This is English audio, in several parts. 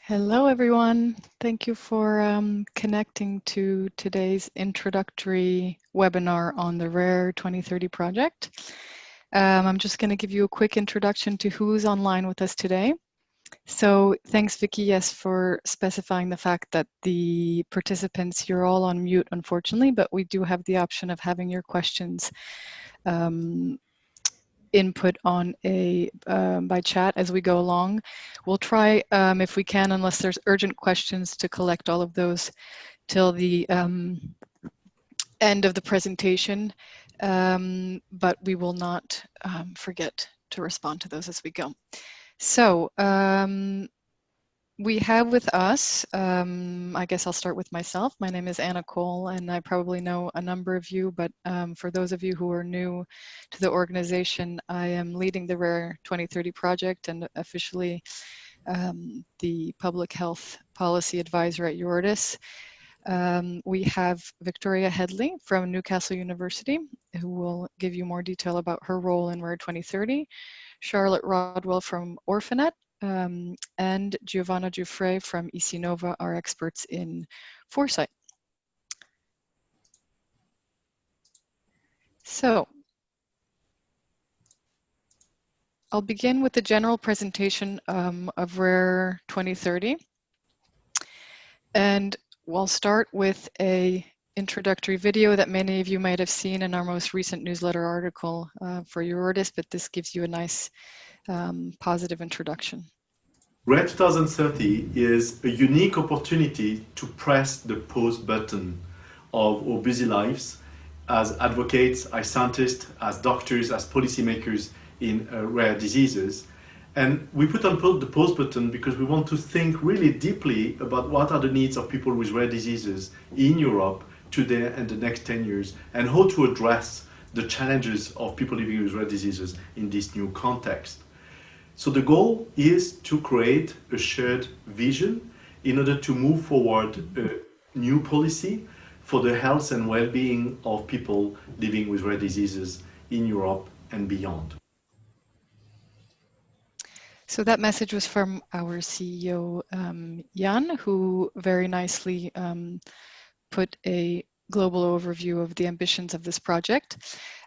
Hello, everyone. Thank you for connecting to today's introductory webinar on the RARE 2030 project. I'm just going to give you a quick introduction to who's online with us today. So thanks, Vicky, yes, for specifying the fact that the participants, you're all on mute, unfortunately, but we do have the option of having your questions input on by chat as we go along. We'll try, if we can, unless there's urgent questions, to collect all of those till the end of the presentation, but we will not forget to respond to those as we go. So we have with us, I guess I'll start with myself. My name is Anna Cole, and I probably know a number of you, but for those of you who are new to the organization, I am leading the RARE 2030 project and officially the Public Health Policy Advisor at Eurodis. We have Victoria Headley from Newcastle University, who will give you more detail about her role in RARE 2030, Charlotte Rodwell from Orphanet, and Giovanna Giuffre from ECNova are experts in Foresight. So I'll begin with the general presentation of RARE 2030. And we'll start with an introductory video that many of you might have seen in our most recent newsletter article for Eurodis, but this gives you a nice positive introduction. RARE 2030 is a unique opportunity to press the pause button of our busy lives as advocates, as scientists, as doctors, as policymakers in rare diseases. And we put on the pause button because we want to think really deeply about what are the needs of people with rare diseases in Europe today and the next 10 years, and how to address the challenges of people living with rare diseases in this new context. So the goal is to create a shared vision in order to move forward a new policy for the health and well-being of people living with rare diseases in Europe and beyond. So that message was from our CEO, Jan, who very nicely put a global overview of the ambitions of this project.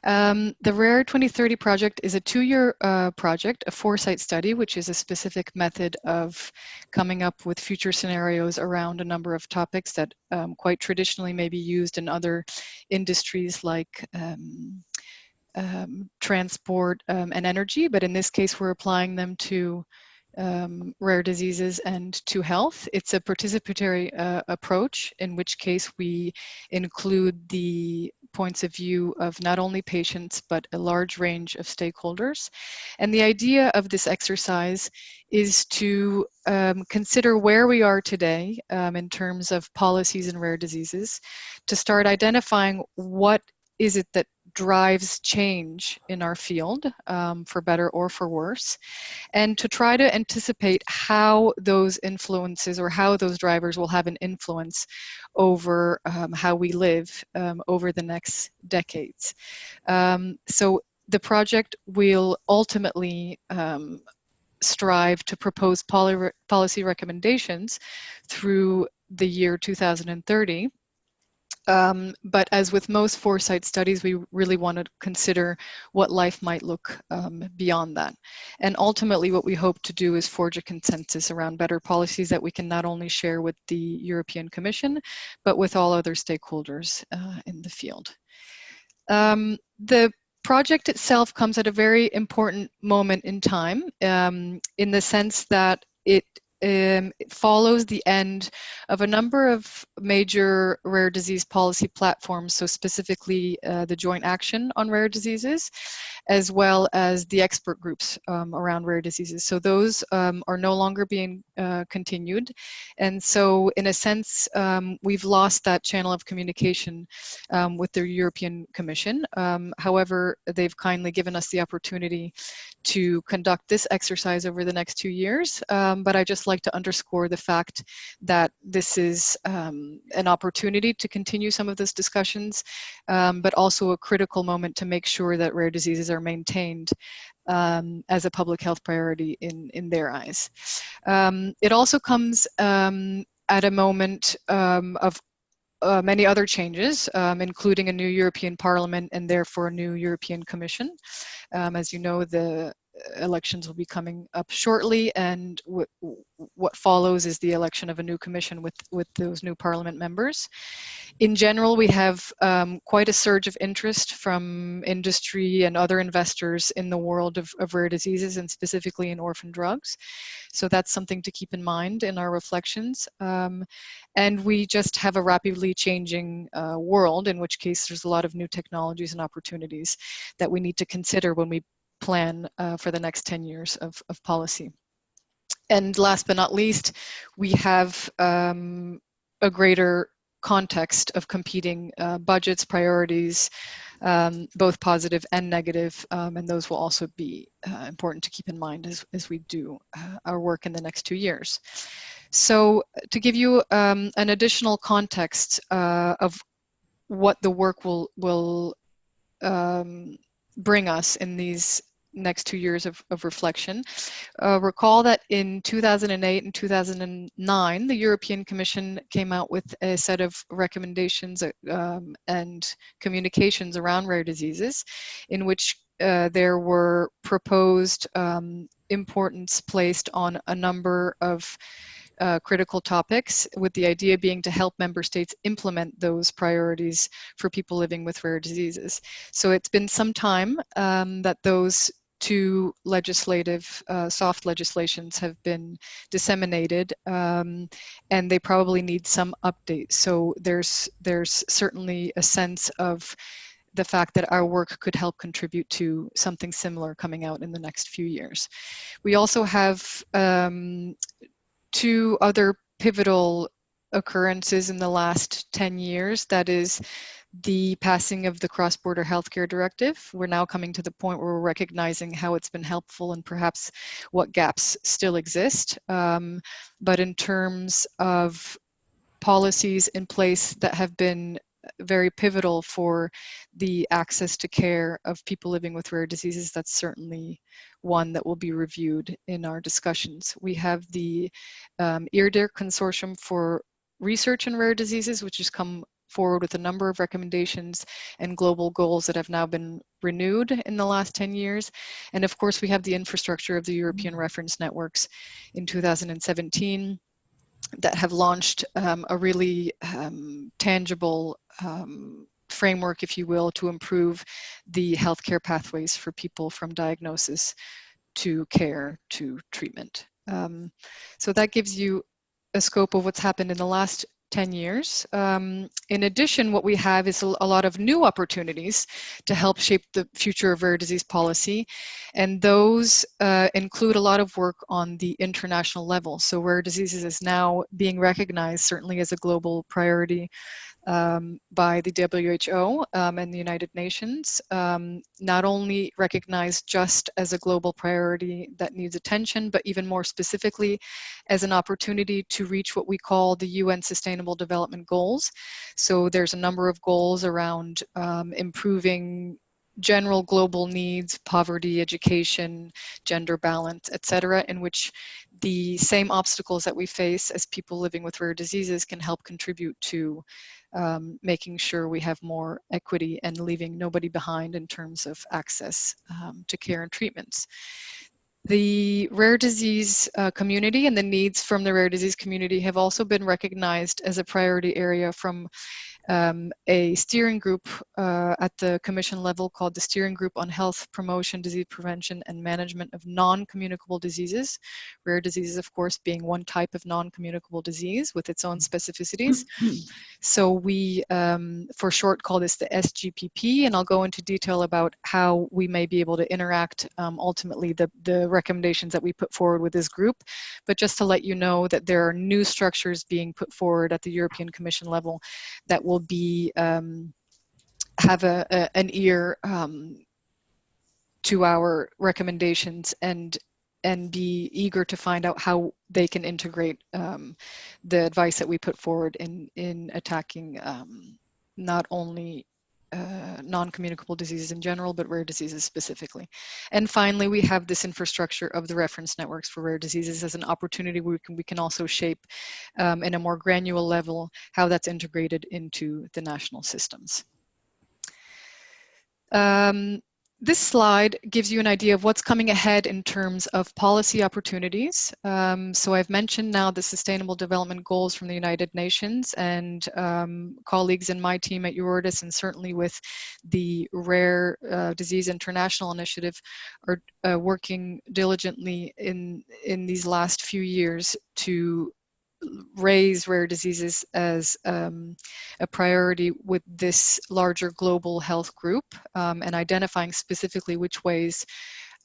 The RARE 2030 project is a 2-year project, a Foresight study, which is a specific method of coming up with future scenarios around a number of topics that quite traditionally may be used in other industries like transport and energy, but in this case we're applying them to rare diseases and to health. It's a participatory approach, in which case we include the points of view of not only patients, but a large range of stakeholders. And the idea of this exercise is to consider where we are today in terms of policies in rare diseases, to start identifying what is it that drives change in our field, for better or for worse, and to try to anticipate how those influences or how those drivers will have an influence over how we live over the next decades. So the project will ultimately strive to propose policy recommendations through the year 2030. But as with most Foresight studies, we really want to consider what life might look beyond that. And ultimately, what we hope to do is forge a consensus around better policies that we can not only share with the European Commission, but with all other stakeholders in the field. The project itself comes at a very important moment in time, in the sense that it follows the end of a number of major rare disease policy platforms, so specifically the Joint Action on Rare Diseases, as well as the expert groups around rare diseases. So those are no longer being continued. And so in a sense, we've lost that channel of communication with the European Commission. However, they've kindly given us the opportunity to conduct this exercise over the next 2 years. But I just like to underscore the fact that this is an opportunity to continue some of those discussions, but also a critical moment to make sure that rare diseases are maintained as a public health priority in their eyes. It also comes at a moment of many other changes, including a new European Parliament and therefore a new European Commission. As you know, the elections will be coming up shortly, and what follows is the election of a new commission with those new Parliament members. In general, we have quite a surge of interest from industry and other investors in the world of rare diseases, and specifically in orphan drugs. So that's something to keep in mind in our reflections. And we just have a rapidly changing world, in which case there's a lot of new technologies and opportunities that we need to consider when we plan for the next 10 years of policy. And last but not least, we have a greater context of competing budgets, priorities, both positive and negative, and those will also be important to keep in mind as we do our work in the next 2 years. So to give you an additional context of what the work will bring us in these next 2 years of reflection. Recall that in 2008 and 2009, the European Commission came out with a set of recommendations and communications around rare diseases, in which there were proposed importance placed on a number of critical topics, with the idea being to help member states implement those priorities for people living with rare diseases. So it's been some time that those two legislative, soft legislations have been disseminated, and they probably need some updates. So there's certainly a sense of the fact that our work could help contribute to something similar coming out in the next few years. We also have two other pivotal occurrences in the last 10 years. That is the passing of the Cross-Border Healthcare Directive. We're now coming to the point where we're recognizing how it's been helpful and perhaps what gaps still exist. But in terms of policies in place that have been very pivotal for the access to care of people living with rare diseases, that's certainly one that will be reviewed in our discussions. We have the IRDIR Consortium for Research in Rare Diseases, which has come forward with a number of recommendations and global goals that have now been renewed in the last 10 years. And of course, we have the infrastructure of the European reference networks in 2017 that have launched a really tangible framework, if you will, to improve the healthcare pathways for people from diagnosis to care to treatment. So that gives you a scope of what's happened in the last 10 years. In addition, what we have is a lot of new opportunities to help shape the future of rare disease policy. And those include a lot of work on the international level. So rare diseases is now being recognized certainly as a global priority by the WHO and the United Nations, not only recognized just as a global priority that needs attention, but even more specifically as an opportunity to reach what we call the UN Sustainable Development Goals. So there's a number of goals around improving general global needs, poverty, education, gender balance, etc., in which the same obstacles that we face as people living with rare diseases can help contribute to making sure we have more equity and leaving nobody behind in terms of access to care and treatments. The rare disease community and the needs from the rare disease community have also been recognized as a priority area from a steering group at the Commission level called the Steering Group on Health Promotion, Disease Prevention and Management of Non-Communicable Diseases. Rare diseases, of course, being one type of non-communicable disease with its own specificities. So we, for short, call this the SGPP, and I'll go into detail about how we may be able to interact ultimately the recommendations that we put forward with this group. But just to let you know that there are new structures being put forward at the European Commission level that will be have an ear to our recommendations and be eager to find out how they can integrate the advice that we put forward in attacking not only non-communicable diseases in general, but rare diseases specifically. And finally, we have this infrastructure of the reference networks for rare diseases as an opportunity where we can also shape in a more granular level how that's integrated into the national systems. This slide gives you an idea of what's coming ahead in terms of policy opportunities. So I've mentioned now the Sustainable Development Goals from the United Nations, and colleagues in my team at UORDIS and certainly with the Rare Disease International Initiative are working diligently in these last few years to raise rare diseases as a priority with this larger global health group, and identifying specifically which ways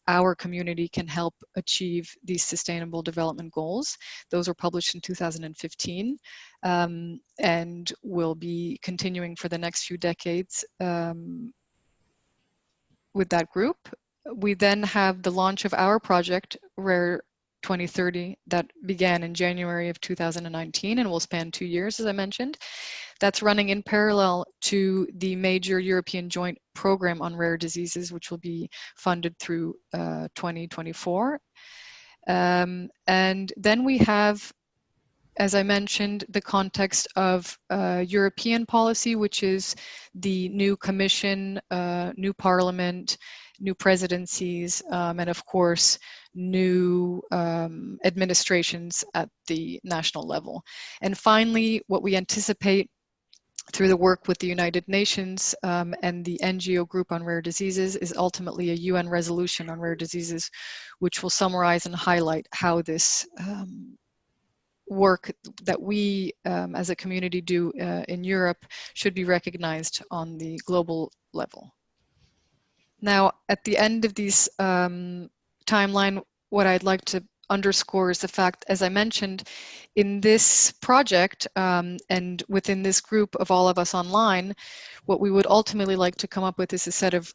our community can help achieve these sustainable development goals. Those were published in 2015 and will be continuing for the next few decades with that group. We then have the launch of our project, Rare 2030, that began in January of 2019 and will span 2 years, as I mentioned. That's running in parallel to the major European Joint Program on Rare Diseases, which will be funded through 2024. And then we have, as I mentioned, the context of European policy, which is the new Commission, new Parliament, new presidencies, and of course, new administrations at the national level. And finally, what we anticipate through the work with the United Nations and the NGO Group on Rare Diseases is ultimately a UN resolution on rare diseases, which will summarize and highlight how this work that we as a community do in Europe should be recognized on the global level. Now, at the end of this timeline, what I'd like to underscore is the fact, as I mentioned, in this project and within this group of all of us online, what we would ultimately like to come up with is a set of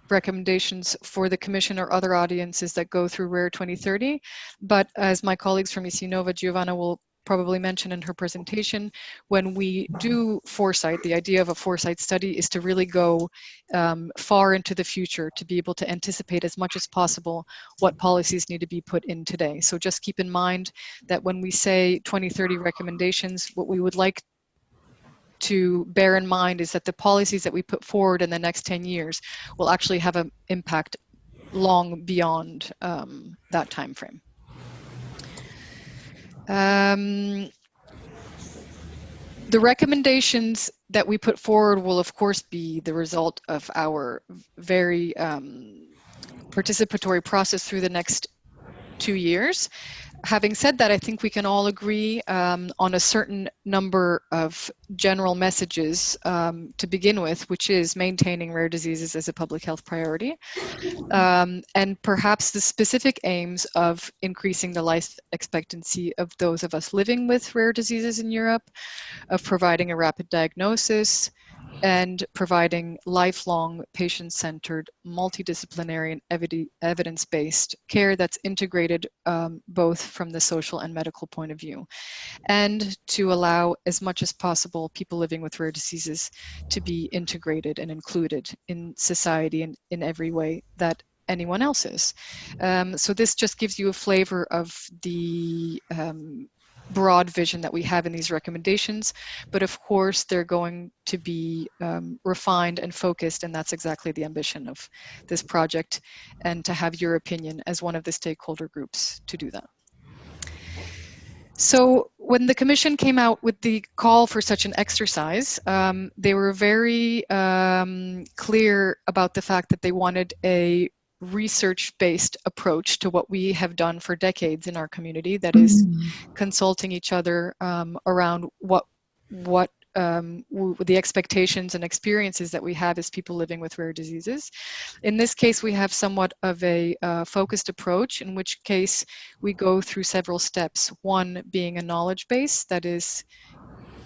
recommendations for the Commission or other audiences that go through Rare 2030. But as my colleagues from EC-Nova, Giovanna will probably mention in her presentation, when we do foresight, the idea of a foresight study is to really go far into the future, to be able to anticipate as much as possible what policies need to be put in today. So just keep in mind that when we say 2030 recommendations, what we would like to bear in mind is that the policies that we put forward in the next 10 years will actually have an impact long beyond that time frame. The recommendations that we put forward will, of course, be the result of our very participatory process through the next 2 years. Having said that, I think we can all agree on a certain number of general messages to begin with, which is maintaining rare diseases as a public health priority, and perhaps the specific aims of increasing the life expectancy of those of us living with rare diseases in Europe, of providing a rapid diagnosis, and providing lifelong patient-centered, multidisciplinary and evidence-based care that's integrated both from the social and medical point of view, and to allow as much as possible people living with rare diseases to be integrated and included in society in every way that anyone else is. So this just gives you a flavor of the broad vision that we have in these recommendations, but of course they're going to be refined and focused, and that's exactly the ambition of this project, and to have your opinion as one of the stakeholder groups to do that. So when the Commission came out with the call for such an exercise, they were very clear about the fact that they wanted a research-based approach to what we have done for decades in our community, that is consulting each other around what the expectations and experiences that we have as people living with rare diseases. In this case, we have somewhat of a focused approach, in which case we go through several steps. One being a knowledge base, that is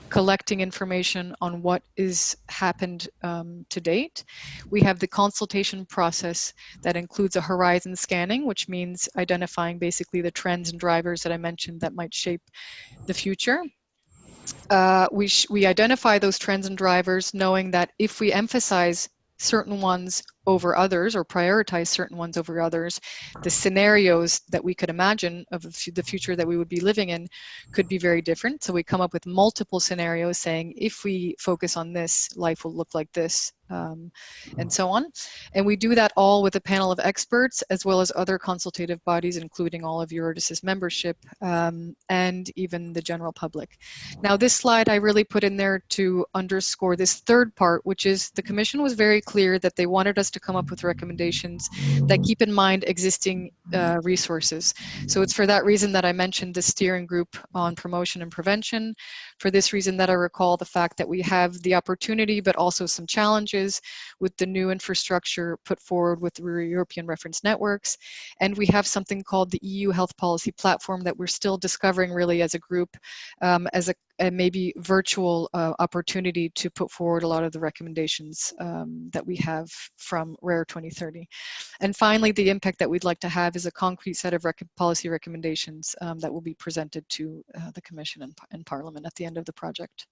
collecting information on what is happened to date. We have the consultation process that includes a horizon scanning, which means identifying basically the trends and drivers that I mentioned that might shape the future. We identify those trends and drivers, knowing that if we emphasize certain ones over others or prioritize certain ones over others, the scenarios that we could imagine of the future that we would be living in could be very different. So we come up with multiple scenarios saying, if we focus on this, life will look like this, and so on. And we do that all with a panel of experts, as well as other consultative bodies, including all of Eurydice's membership, and even the general public. Now, this slide I really put in there to underscore this third part, which is the Commission was very clear that they wanted us to come up with recommendations that keep in mind existing resources. So it's for that reason that I mentioned the steering group on promotion and prevention. For this reason that I recall the fact that we have the opportunity, but also some challenges with the new infrastructure put forward with the European reference networks. And we have something called the EU Health Policy Platform that we're still discovering really as a group, as a maybe virtual opportunity to put forward a lot of the recommendations that we have from RARE 2030. And finally, the impact that we'd like to have is a concrete set of policy recommendations that will be presented to the Commission and Parliament at the end of the project.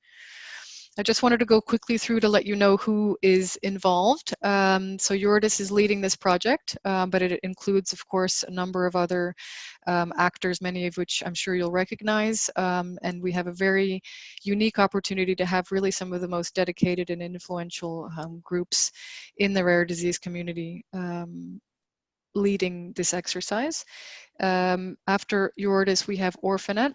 I just wanted to go quickly through to let you know who is involved. So Eurydice is leading this project, but it includes, of course, a number of other actors, many of which I'm sure you'll recognize. And we have a very unique opportunity to have really some of the most dedicated and influential groups in the rare disease community leading this exercise. After Eurydice, we have Orphanet.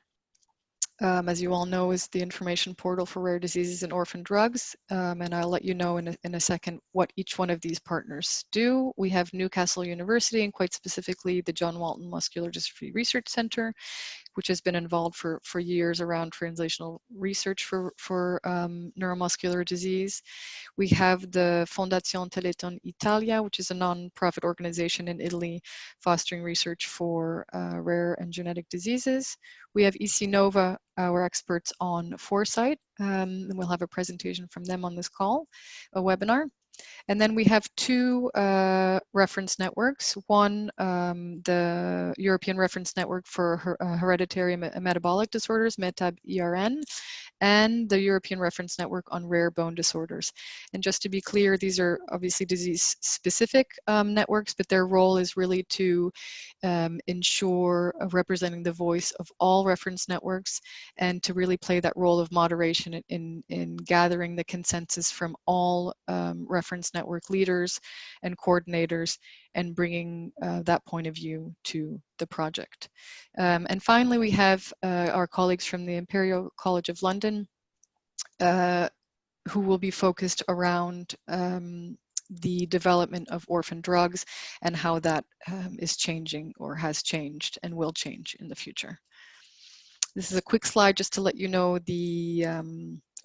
As you all know, is the information portal for rare diseases and orphan drugs. And I'll let you know in a second what each one of these partners do. We have Newcastle University, and quite specifically the John Walton Muscular Dystrophy Research Center, which has been involved for years around translational research for neuromuscular disease. We have the Fondazione Teleton Italia, which is a non-profit organization in Italy fostering research for rare and genetic diseases. We have ECNova, our experts on Foresight, and we'll have a presentation from them on this call, a webinar. And then we have two reference networks. One, the European Reference Network for Hereditary Metabolic Disorders, METAB-ERN, and the European Reference Network on Rare Bone Disorders. And just to be clear, these are obviously disease-specific networks, but their role is really to ensure representing the voice of all reference networks and to really play that role of moderation in gathering the consensus from all reference network leaders and coordinators and bringing that point of view to the project. And finally, we have our colleagues from the Imperial College of London who will be focused around the development of orphan drugs and how that is changing or has changed and will change in the future. This is a quick slide just to let you know the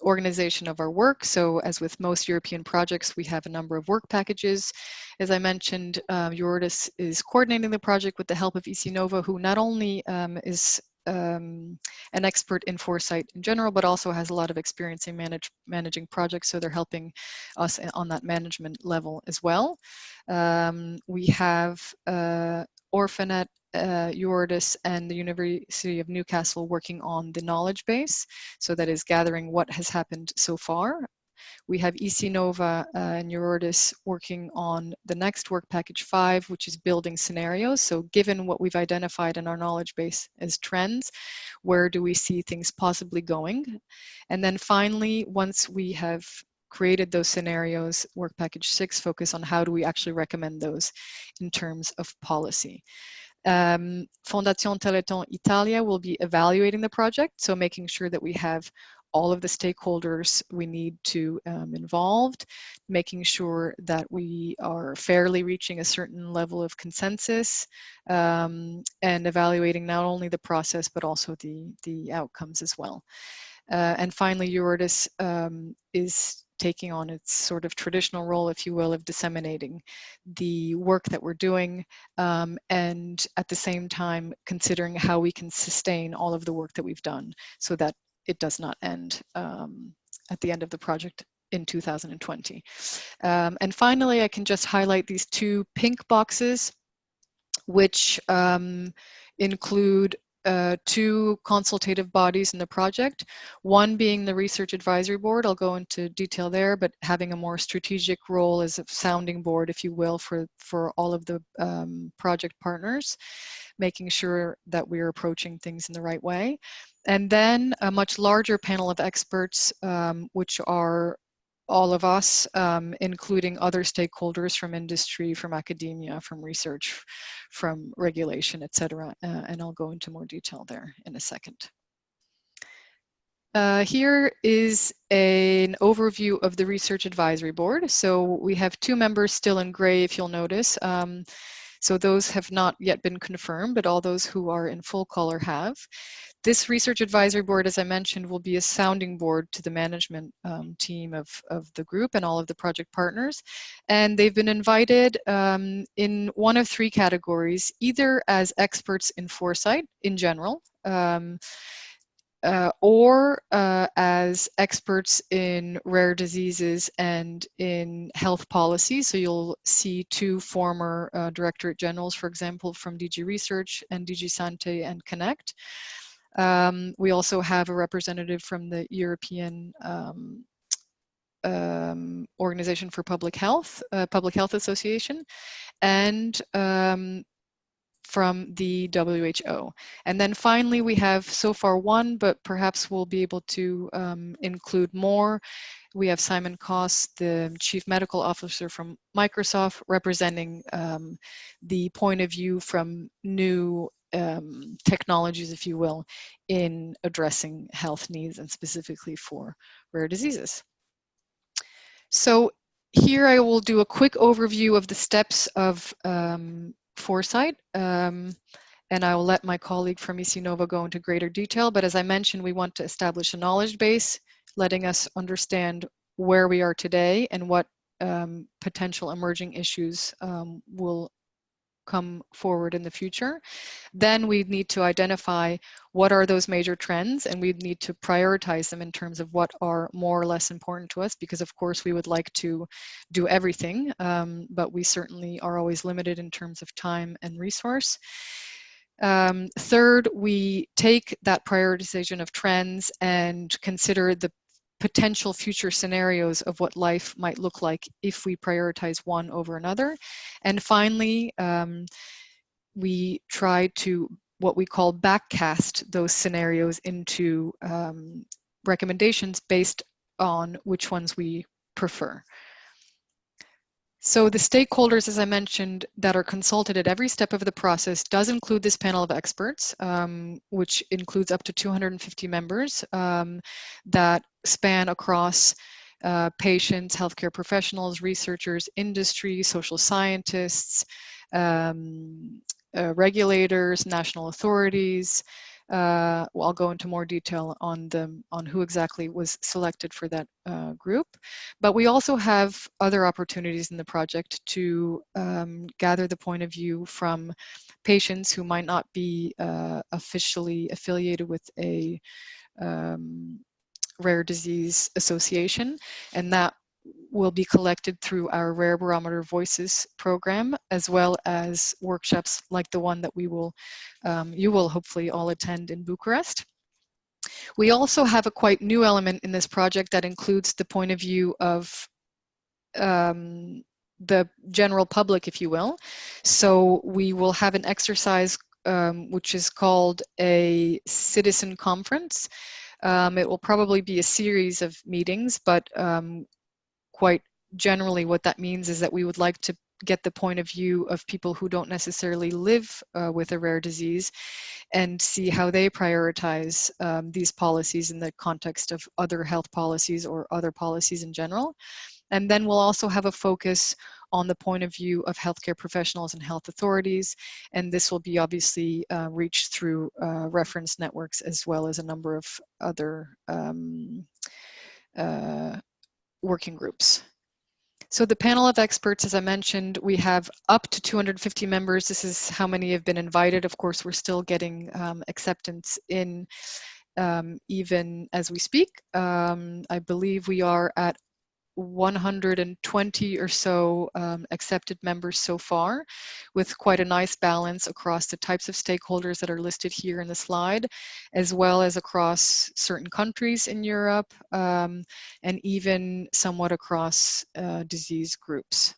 organization of our work. So as with most European projects, we have a number of work packages. As I mentioned, Eurydice is coordinating the project with the help of ECNova, who not only is an expert in Foresight in general, but also has a lot of experience in managing projects, so they're helping us on that management level as well. We have Orphanet, Eurydice, and the University of Newcastle working on the knowledge base, so that is gathering what has happened so far. We have ECNova and Eurydice working on the next work package 5, which is building scenarios. So given what we've identified in our knowledge base as trends, where do we see things possibly going? And then finally, once we have created those scenarios, work package 6 focus on how do we actually recommend those in terms of policy. Fondazione Teleton Italia will be evaluating the project, so making sure that we have all of the stakeholders we need to involved, making sure that we are fairly reaching a certain level of consensus, and evaluating not only the process but also the outcomes as well. And finally, Eurydice is taking on its sort of traditional role, if you will, of disseminating the work that we're doing, and at the same time considering how we can sustain all of the work that we've done so that it does not end at the end of the project in 2020. And finally, I can just highlight these 2 pink boxes, which include two consultative bodies in the project, one being the Research Advisory Board. I'll go into detail there, but having a more strategic role as a sounding board, if you will, for all of the project partners, making sure that we're approaching things in the right way. And then a much larger panel of experts, which are all of us, including other stakeholders from industry, from academia, from research, from regulation, etc. And I'll go into more detail there in a second. Here is an overview of the Research Advisory Board. So we have two members still in gray, if you'll notice. So those have not yet been confirmed, but all those who are in full color have. This Research Advisory Board, as I mentioned, will be a sounding board to the management team of the group and all of the project partners. And they've been invited in one of three categories, either as experts in foresight in general, or as experts in rare diseases and in health policy. So you'll see two former Directorate Generals, for example, from DG Research and DG Sante and Connect. We also have a representative from the European Organization for Public Health Association, and from the WHO. And then finally, we have so far one, but perhaps we'll be able to include more. We have Simon Koss, the Chief Medical Officer from Microsoft, representing the point of view from new technologies, if you will, in addressing health needs and specifically for rare diseases. So here I will do a quick overview of the steps of Foresight, and I will let my colleague from ECNova go into greater detail. But as I mentioned, we want to establish a knowledge base, letting us understand where we are today and what potential emerging issues will come forward in the future. Then we need to identify what are those major trends, and we need to prioritize them in terms of what are more or less important to us, because of course we would like to do everything, but we certainly are always limited in terms of time and resource. Third, we take that prioritization of trends and consider the potential future scenarios of what life might look like if we prioritize one over another. And finally, we try to what we call backcast those scenarios into recommendations based on which ones we prefer. So the stakeholders, as I mentioned, that are consulted at every step of the process does include this panel of experts, which includes up to 250 members that span across patients, healthcare professionals, researchers, industry, social scientists, regulators, national authorities. I'll go into more detail on who exactly was selected for that group. But we also have other opportunities in the project to gather the point of view from patients who might not be officially affiliated with a rare disease association, and that will be collected through our Rare Barometer Voices program, as well as workshops like the one that we will, you will hopefully all attend in Bucharest. We also have a quite new element in this project that includes the point of view of the general public, if you will. So we will have an exercise which is called a citizen conference. It will probably be a series of meetings, but quite generally what that means is that we would like to get the point of view of people who don't necessarily live with a rare disease and see how they prioritize these policies in the context of other health policies or other policies in general. And then we'll also have a focus on the point of view of healthcare professionals and health authorities, and this will be obviously reached through reference networks as well as a number of other working groups. So the panel of experts, as I mentioned, we have up to 250 members. This is how many have been invited. Of course, we're still getting acceptance in even as we speak. I believe we are at 120 or so accepted members so far, with quite a nice balance across the types of stakeholders that are listed here in the slide, as well as across certain countries in Europe, and even somewhat across disease groups.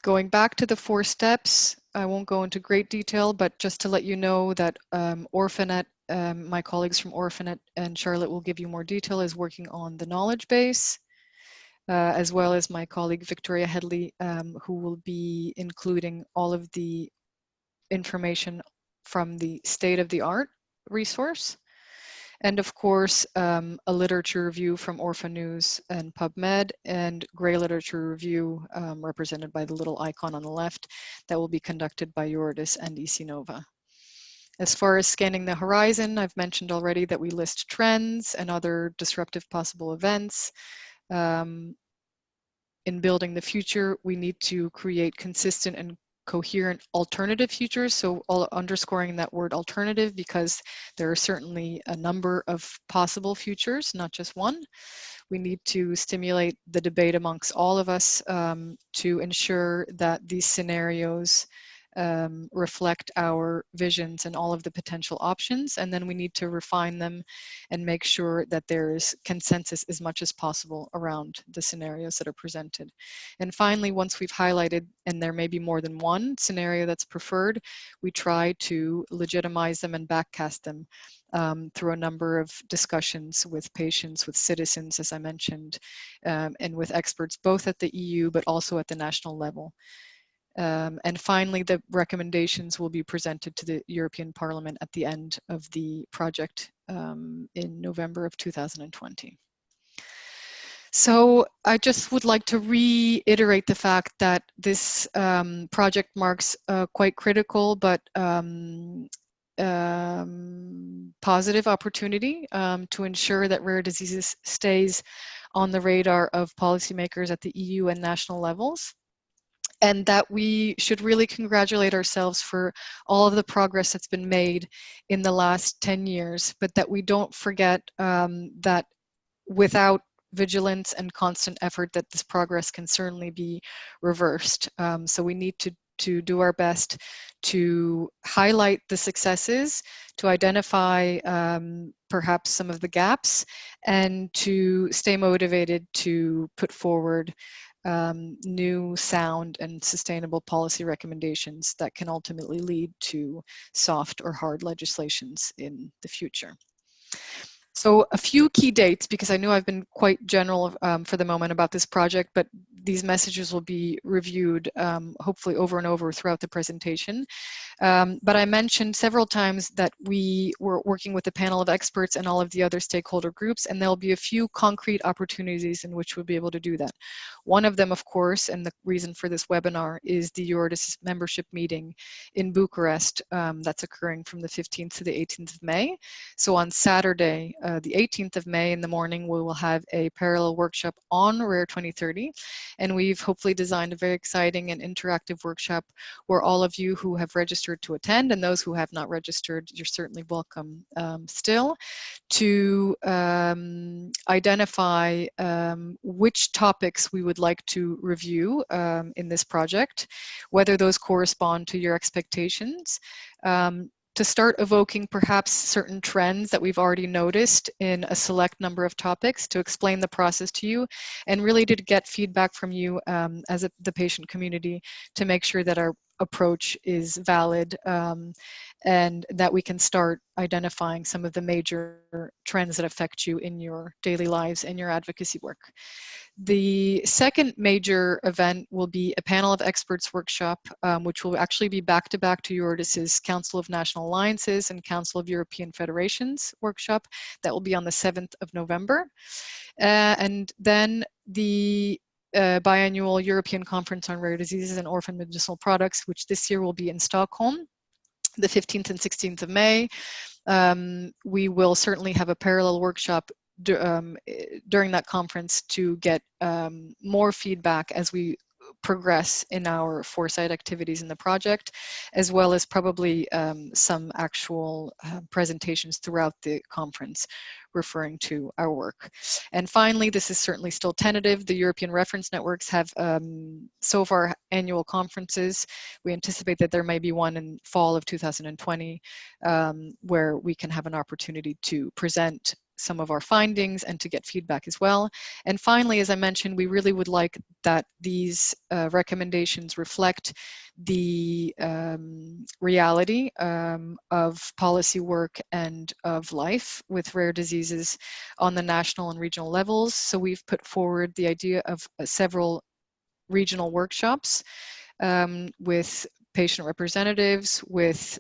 Going back to the 4 steps, I won't go into great detail, but just to let you know that Orphanet, my colleagues from Orphanet and Charlotte will give you more detail, is working on the knowledge base, as well as my colleague Victoria Headley, who will be including all of the information from the state-of-the-art resource. And of course, a literature review from Orphan News and PubMed, and gray literature review represented by the little icon on the left that will be conducted by Eurydice and ECNOVA. As far as scanning the horizon, I've mentioned already that we list trends and other disruptive possible events. In building the future, we need to create consistent and coherent alternative futures. So underscoring that word alternative, because there are certainly a number of possible futures, not just one. We need to stimulate the debate amongst all of us to ensure that these scenarios reflect our visions and all of the potential options, and then we need to refine them and make sure that there is consensus as much as possible around the scenarios that are presented. And finally, once we've highlighted, and there may be more than one scenario that's preferred, we try to legitimize them and backcast them through a number of discussions with patients, with citizens, as I mentioned, and with experts, both at the EU, but also at the national level. And finally, the recommendations will be presented to the European Parliament at the end of the project in November of 2020. So I just would like to reiterate the fact that this project marks a quite critical but positive opportunity to ensure that rare diseases stays on the radar of policymakers at the EU and national levels, and that we should really congratulate ourselves for all of the progress that's been made in the last 10 years, but that we don't forget that without vigilance and constant effort, that this progress can certainly be reversed. So we need to do our best to highlight the successes, to identify perhaps some of the gaps, and to stay motivated to put forward new, sound, and sustainable policy recommendations that can ultimately lead to soft or hard legislations in the future. So a few key dates, because I know I've been quite general for the moment about this project, but these messages will be reviewed hopefully over and over throughout the presentation. But I mentioned several times that we were working with a panel of experts and all of the other stakeholder groups, and there'll be a few concrete opportunities in which we'll be able to do that. One of them, of course, and the reason for this webinar, is the Eurydice membership meeting in Bucharest that's occurring from the 15th to the 18th of May. So on Saturday, the 18th of May in the morning, we will have a parallel workshop on Rare 2030. And we've hopefully designed a very exciting and interactive workshop where all of you who have registered to attend, and those who have not registered, you're certainly welcome still, to identify which topics we would like to review in this project, whether those correspond to your expectations, to start evoking perhaps certain trends that we've already noticed in a select number of topics, to explain the process to you, and really to get feedback from you as the patient community to make sure that our approach is valid and that we can start identifying some of the major trends that affect you in your daily lives and your advocacy work. The second major event will be a panel of experts workshop, which will actually be back-to-back to Eurydice's Council of National Alliances and Council of European Federations workshop. That will be on the 7th of November. And then the biannual European Conference on Rare Diseases and Orphan Medicinal Products, which this year will be in Stockholm, the 15th and 16th of May. We will certainly have a parallel workshop during that conference to get more feedback as we progress in our Foresight activities in the project, as well as probably some actual presentations throughout the conference referring to our work. And finally, this is certainly still tentative. The European reference networks have so far annual conferences. We anticipate that there may be one in fall of 2020 where we can have an opportunity to present some of our findings and to get feedback as well. And finally, as I mentioned, we really would like that these recommendations reflect the reality of policy work and of life with rare diseases on the national and regional levels. So we've put forward the idea of several regional workshops with patient representatives, with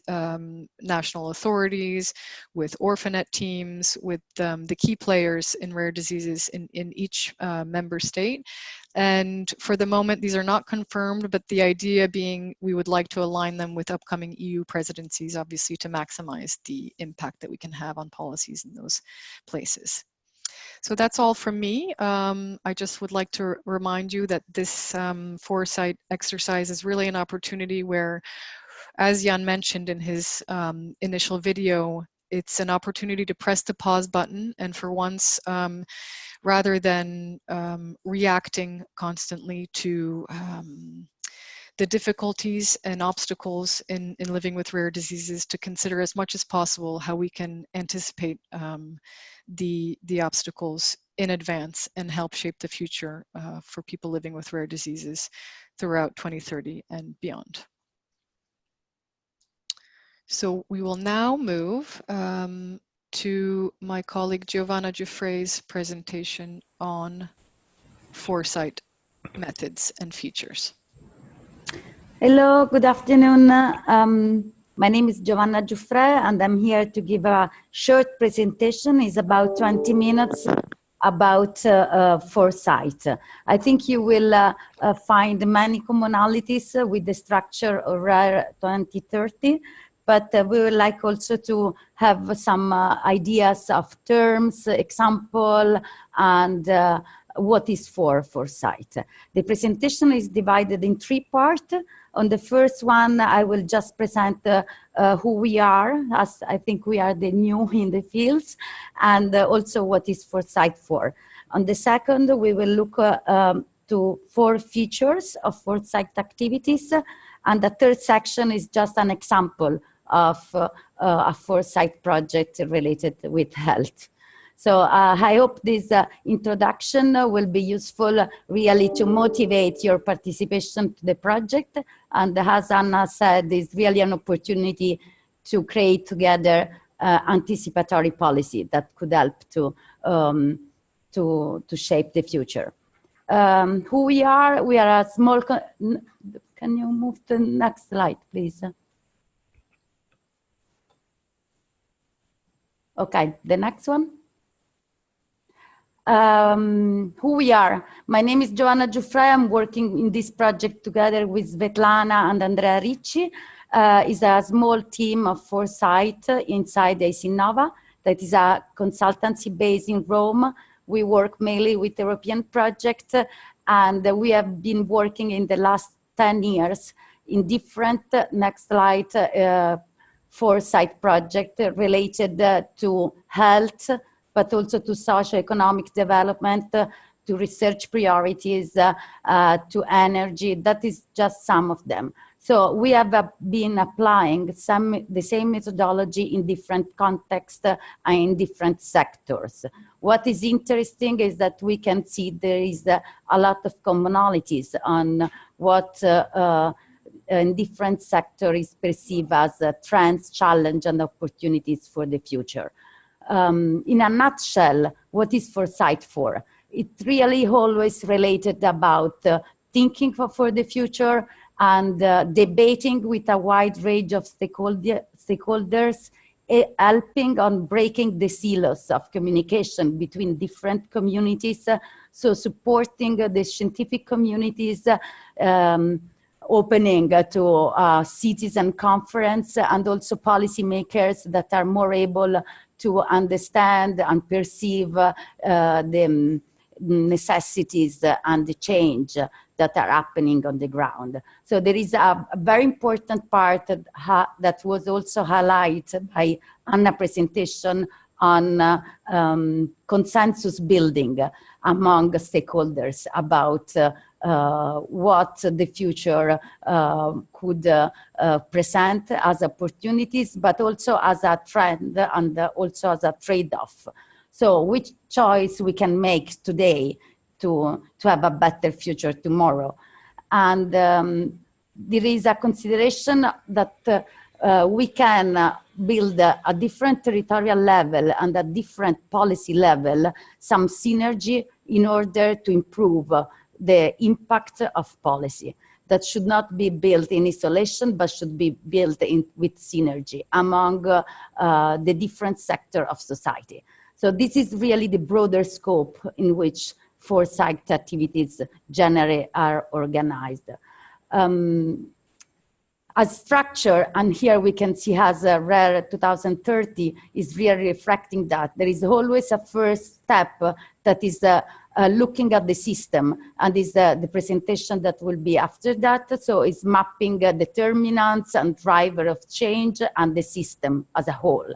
national authorities, with orphanet teams, with the key players in rare diseases in each member state. And for the moment, these are not confirmed, but the idea being we would like to align them with upcoming EU presidencies, obviously, to maximize the impact that we can have on policies in those places. So that's all from me. I just would like to remind you that this Foresight exercise is really an opportunity where, as Jan mentioned in his initial video, it's an opportunity to press the pause button and for once, rather than reacting constantly to the difficulties and obstacles in living with rare diseases, to consider as much as possible how we can anticipate the obstacles in advance and help shape the future for people living with rare diseases throughout 2030 and beyond. So we will now move to my colleague Giovanna Giuffre's presentation on Foresight methods and features. Hello, good afternoon. My name is Giovanna Giuffre and I'm here to give a short presentation. It's about 20 minutes about Foresight. I think you will find many commonalities with the structure of RARE 2030, but we would like also to have some ideas of terms, example, and what is Foresight. The presentation is divided in 3 parts. On the first one, I will just present who we are, as I think we are the new in the fields, and also what is Foresight for. On the second, we will look to 4 features of Foresight activities, and the third section is just an example of a Foresight project related with health. So I hope this introduction will be useful really to motivate your participation to the project. And as Anna said, it's really an opportunity to create together anticipatory policy that could help to shape the future. Who we are a small, can you move to the next slide, please? Okay, the next one. Who we are. My name is Giovanna Giuffre. I'm working in this project together with Svetlana and Andrea Ricci. It's a small team of Foresight inside AC Nova. That is a consultancy based in Rome. We work mainly with European projects, and we have been working in the last 10 years in different, next slide, Foresight project related to health, but also to socio-economic development, to research priorities, to energy. That is just some of them. So we have been applying the same methodology in different contexts and in different sectors. What is interesting is that we can see there is a lot of commonalities on what in different sectors perceive as trends, challenge, and opportunities for the future. In a nutshell, what is Foresight for? It really always related about thinking for the future and debating with a wide range of stakeholders, helping on breaking the silos of communication between different communities, so supporting the scientific communities, opening to citizen conference, and also policymakers that are more able to understand and perceive necessities and the change that are happening on the ground. So there is a very important part that was also highlighted by Anna's presentation on consensus building among stakeholders about what the future could present as opportunities, but also as a trend and also as a trade-off. So which choice we can make today to have a better future tomorrow. And there is a consideration that we can build a different territorial level and a different policy level, some synergy in order to improve the impact of policy. That should not be built in isolation, but should be built with synergy among the different sectors of society. So this is really the broader scope in which foresight activities generally are organized. As structure, and here we can see as a RARE 2030 is really reflecting that. There is always a first step that is looking at the system, and is the presentation that will be after that. So it's mapping determinants and driver of change and the system as a whole.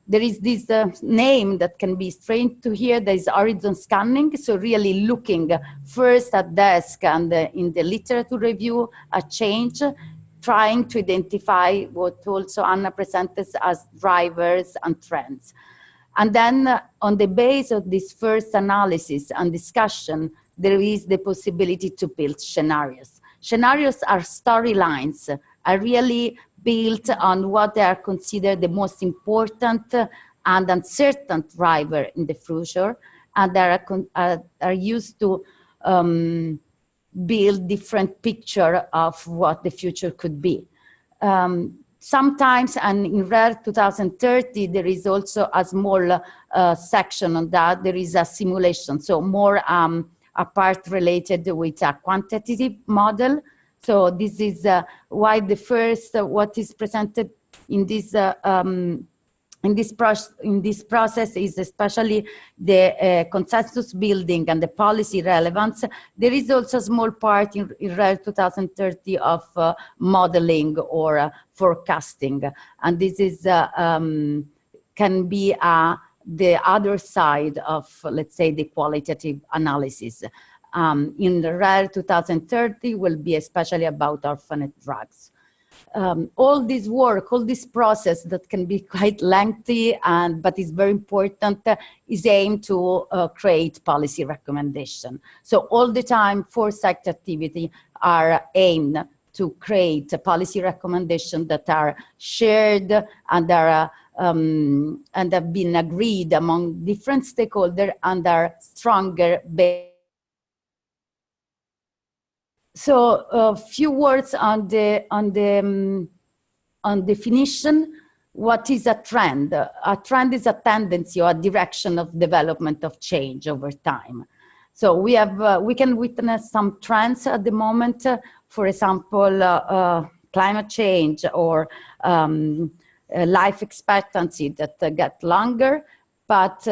There is this name that can be strained to here. There is horizon scanning. So really looking first at desk and in the literature review a change, trying to identify what also Anna presented as drivers and trends. And then on the base of this first analysis and discussion, there is the possibility to build scenarios. Scenarios are storylines, are really built on what they are considered the most important and uncertain driver in the future, and are used to build different picture of what the future could be. Sometimes, and in RARE 2030, there is also a small section on that. There is a simulation, so more a part related with a quantitative model. So this is why the first what is presented in this process is especially the consensus building and the policy relevance. There is also a small part in RARE 2030 of modeling or forecasting, and this is can be the other side of, let's say, the qualitative analysis. In the RARE 2030 will be especially about orphaned drugs. All this work, all this process that can be quite lengthy but is very important is aimed to create policy recommendation. So all the time foresight activity are aimed to create a policy recommendation that are shared and are and have been agreed among different stakeholders and are stronger based. So a few words on definition. What is a trend? A trend is a tendency or a direction of development of change over time. So we can witness some trends at the moment. For example, climate change or life expectancy that get longer. But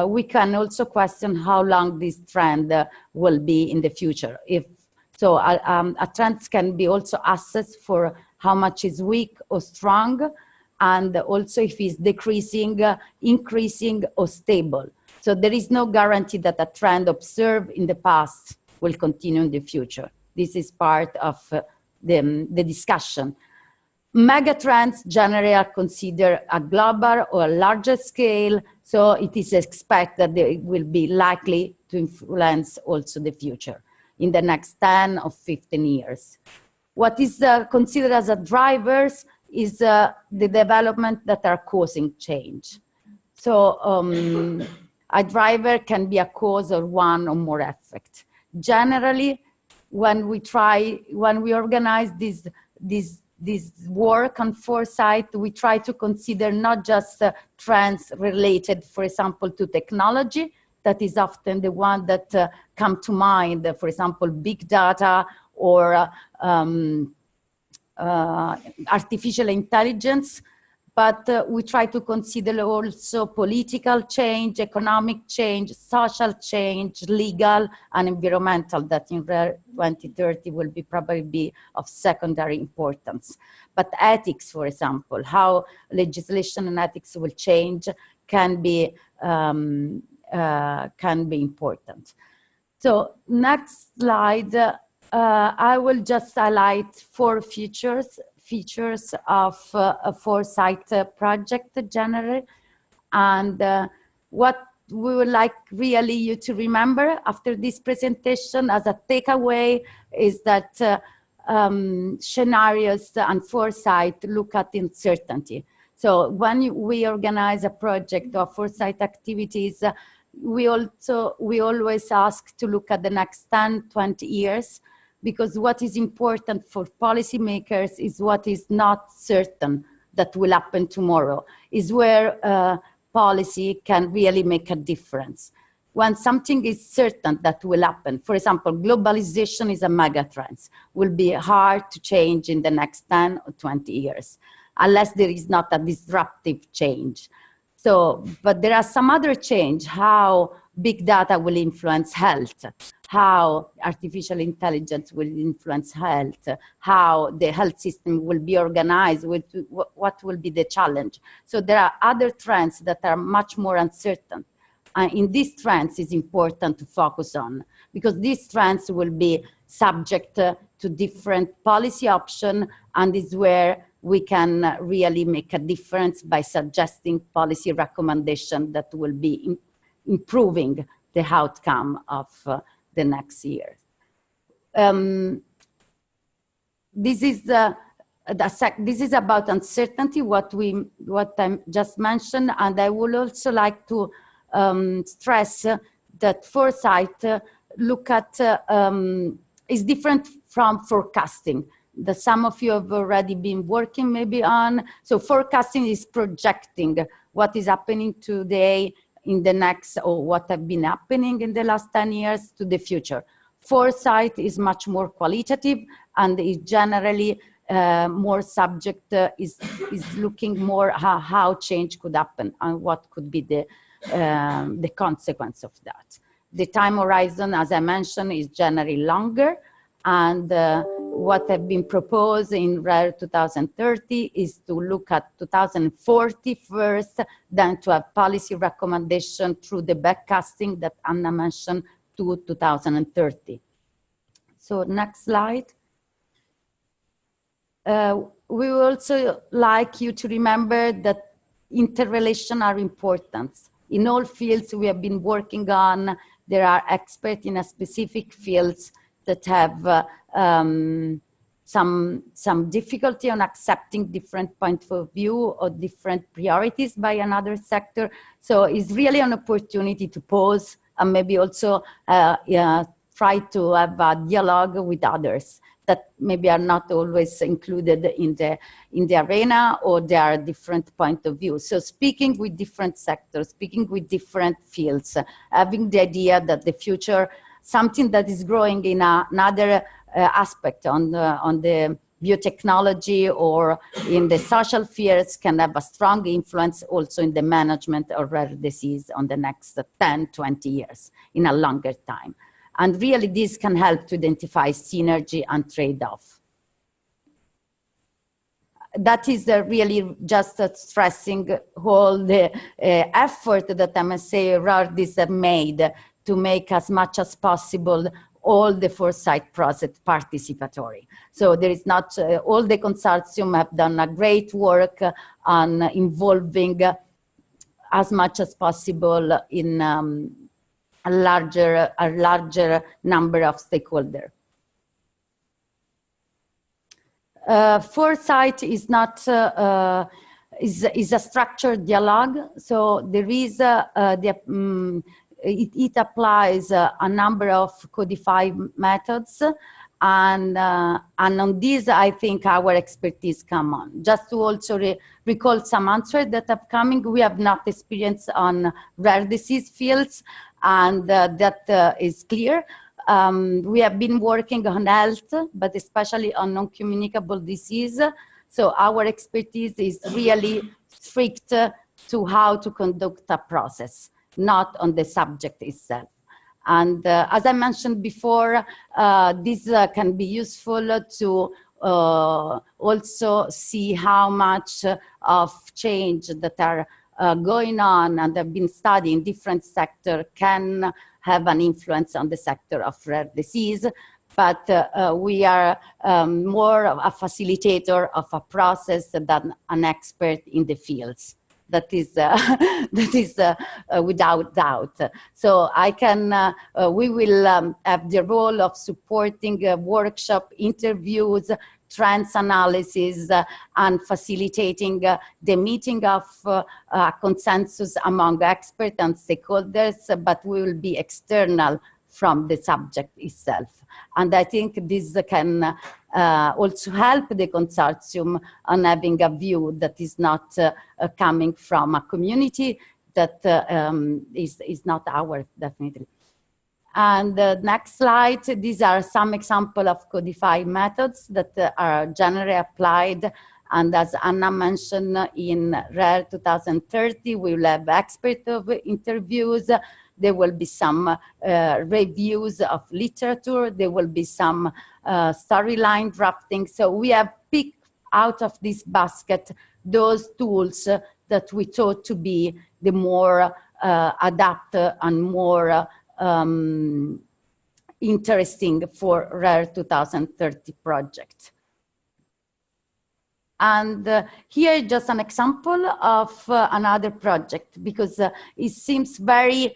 we can also question how long this trend will be in the future. So a trend can be also assessed for how much is weak or strong, and also if it's decreasing, increasing, or stable. So there is no guarantee that a trend observed in the past will continue in the future. This is part of the discussion. Megatrends generally are considered a global or a larger scale, so it is expected that they will be likely to influence also the future in the next 10 or 15 years. What is considered as a drivers is the development that are causing change. So a driver can be a cause of one or more effect. Generally, when we organize this work on foresight, we try to consider not just trends related, for example, to technology. That is often the one that come to mind, for example, big data or artificial intelligence, but we try to consider also political change, economic change, social change, legal and environmental, that in RARE 2030 will be probably be of secondary importance. But ethics, for example, how legislation and ethics will change can be important. So next slide, I will just highlight 4 features of a Foresight project generally. And what we would like really you to remember after this presentation as a takeaway is that scenarios and Foresight look at uncertainty. So when we organize a project or Foresight activities, we always ask to look at the next 10, 20 years, because what is important for policymakers is what is not certain that will happen tomorrow, is where policy can really make a difference. When something is certain that will happen, for example, globalization is a mega trend, will be hard to change in the next 10 or 20 years, unless there is not a disruptive change. So, but there are some other change, how big data will influence health, how artificial intelligence will influence health, how the health system will be organized, what will be the challenge. So there are other trends that are much more uncertain. In these trends is important to focus on, because these trends will be subject to different policy options, and is where we can really make a difference by suggesting policy recommendations that will be improving the outcome of the next year. This is about uncertainty, what I just mentioned, and I would also like to stress that Foresight is different from forecasting, that some of you have already been working maybe on. So forecasting is projecting what is happening today in the next, or what have been happening in the last 10 years to the future. Foresight is much more qualitative and is generally more subject, is looking more how change could happen and what could be the consequence of that. The time horizon, as I mentioned, is generally longer, and what have been proposed in RARE 2030 is to look at 2040 first, then to have policy recommendation through the backcasting that Anna mentioned to 2030. So next slide. We would also like you to remember that interrelations are important. In all fields we have been working on, there are experts in a specific fields that have some difficulty on accepting different points of view or different priorities by another sector. So it's really an opportunity to pause and maybe also try to have a dialogue with others that maybe are not always included in the arena, or there are different point of view. So speaking with different sectors, speaking with different fields, having the idea that the future, something that is growing in another aspect on the biotechnology or in the social fields, can have a strong influence also in the management of rare disease on the next 10, 20 years in a longer time. And really this can help to identify synergy and trade-off. That is really just stressing all the effort that MSA Rarities have made to make as much as possible all the Foresight process participatory. So there is not, all the consortium have done a great work on involving as much as possible in a larger number of stakeholders. Foresight is not is a structured dialogue. So there is it applies a number of codified methods, and on these I think our expertise come on. Just to also recall some answers that are coming, we have not experience on rare disease fields, and that is clear. We have been working on health, but especially on non-communicable disease. So our expertise is really strict to how to conduct a process, not on the subject itself. And as I mentioned before, this can be useful to also see how much of change that are going on and have been studied in different sectors can have an influence on the sector of rare disease. But we are more of a facilitator of a process than an expert in the fields. That is without doubt. So I can, we will have the role of supporting workshop, interviews, trends analysis, and facilitating the meeting of consensus among experts and stakeholders, but we will be external from the subject itself. And I think this can also help the consortium on having a view that is not coming from a community that is not ours, definitely. And next slide, these are some examples of codified methods that are generally applied. And as Anna mentioned, in RARE 2030, we will have expert interviews. There will be some reviews of literature. There will be some storyline drafting. So we have picked out of this basket those tools that we thought to be the more adapted and more interesting for RARE 2030 project. And here just an example of another project, because it seems very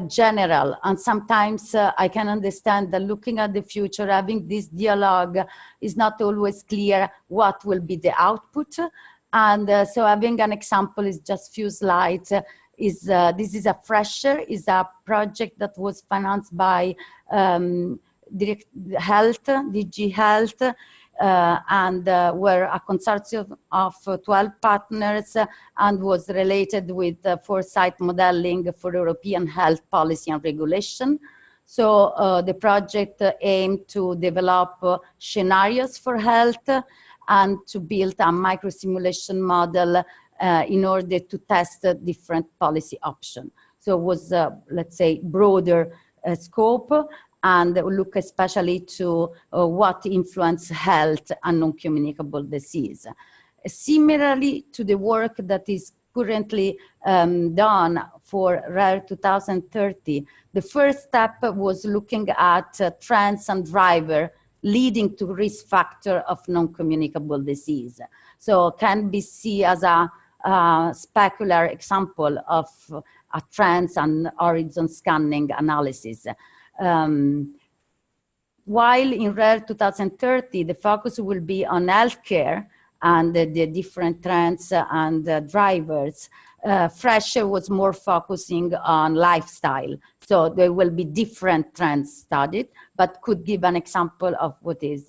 general, and sometimes I can understand that looking at the future, having this dialogue is not always clear what will be the output. And so having an example is just few slides. This is a fresher, is a project that was financed by DG Health, and were a consortium of 12 partners and was related with Foresight modeling for European health policy and regulation. So the project aimed to develop scenarios for health and to build a microsimulation model in order to test different policy options. So it was, let's say, broader scope, and look especially to what influence health and non-communicable disease. Similarly to the work that is currently done for RARE 2030, the first step was looking at trends and drivers leading to risk factor of non-communicable disease. So can be seen as a specular example of a trends and horizon scanning analysis. While in RARE 2030, the focus will be on healthcare and the different trends and drivers, Fresher was more focusing on lifestyle. So there will be different trends studied, but could give an example of what is.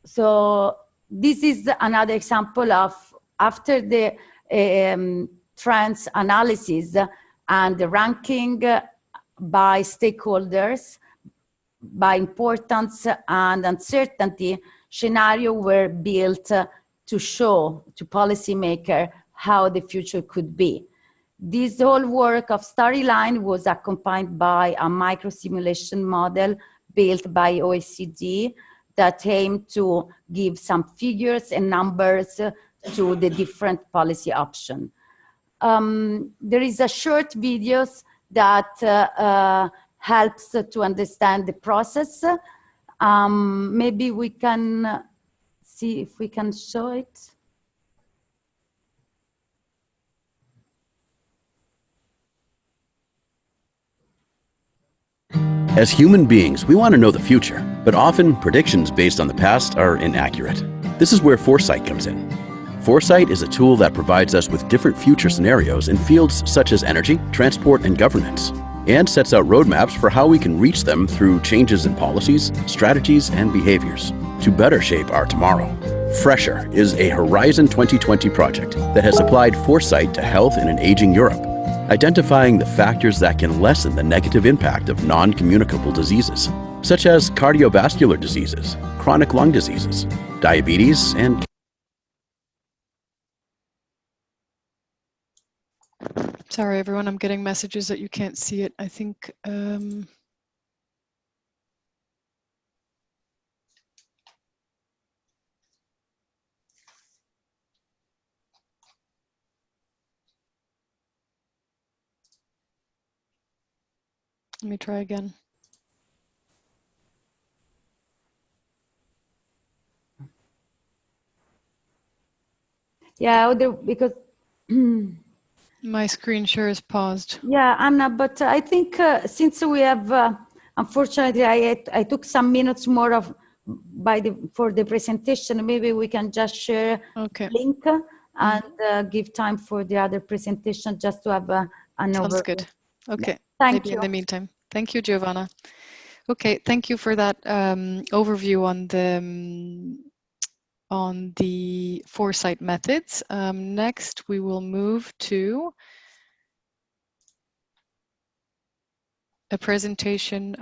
So this is another example of after the trends analysis and the ranking by stakeholders, by importance and uncertainty, scenario were built to show to policymakers how the future could be. This whole work of storyline was accompanied by a microsimulation model built by OECD that aimed to give some figures and numbers to the different policy options. There is a short videos that helps to understand the process. Maybe we can see if we can show it. As human beings, we want to know the future, but often predictions based on the past are inaccurate. This is where Foresight comes in. Foresight is a tool that provides us with different future scenarios in fields such as energy, transport, and governance, and sets out roadmaps for how we can reach them through changes in policies, strategies, and behaviors to better shape our tomorrow. Fresher is a Horizon 2020 project that has applied Foresight to health in an aging Europe, identifying the factors that can lessen the negative impact of non-communicable diseases, such as cardiovascular diseases, chronic lung diseases, diabetes, and Sorry, everyone, I'm getting messages that you can't see it. I think, let me try again. Yeah, because My screen share is paused. yeah, Anna, but I think since we have, unfortunately, I took some minutes more of for the presentation. Maybe we can just share Okay. link and give time for the other presentation just to have an overview. Sounds good. Okay. Thank Maybe you. in the meantime. Thank you, Giovanna. Okay, thank you for that overview on the Foresight methods. Next, we will move to a presentation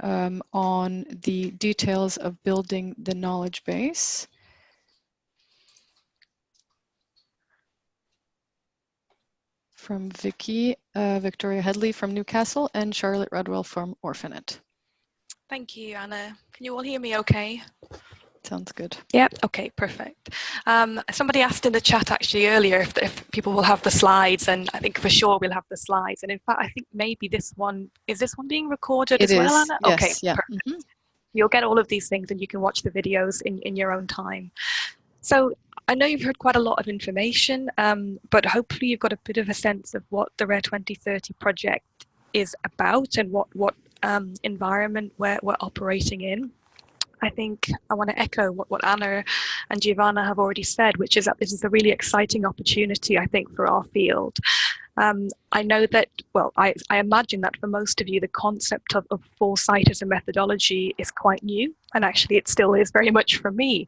on the details of building the knowledge base. From Vicky, Victoria Headley from Newcastle, and Charlotte Redwell from Orphanet. Thank you, Anna. Can you all hear me okay? Sounds good. Yeah, okay, perfect. Somebody asked in the chat actually earlier if people will have the slides, and I think for sure we'll have the slides. And in fact, I think maybe this one, is this one being recorded as well, Anna? Yes, Okay, yeah. perfect. You'll get all of these things and you can watch the videos in your own time. So I know you've heard quite a lot of information, but hopefully you've got a bit of a sense of what the Rare 2030 project is about and what environment we're operating in. I think I want to echo what Anna and Giovanna have already said, which is that this is a really exciting opportunity, I think, for our field. I know that, well, I imagine that for most of you, the concept of foresight as a methodology is quite new, and actually it still is very much for me.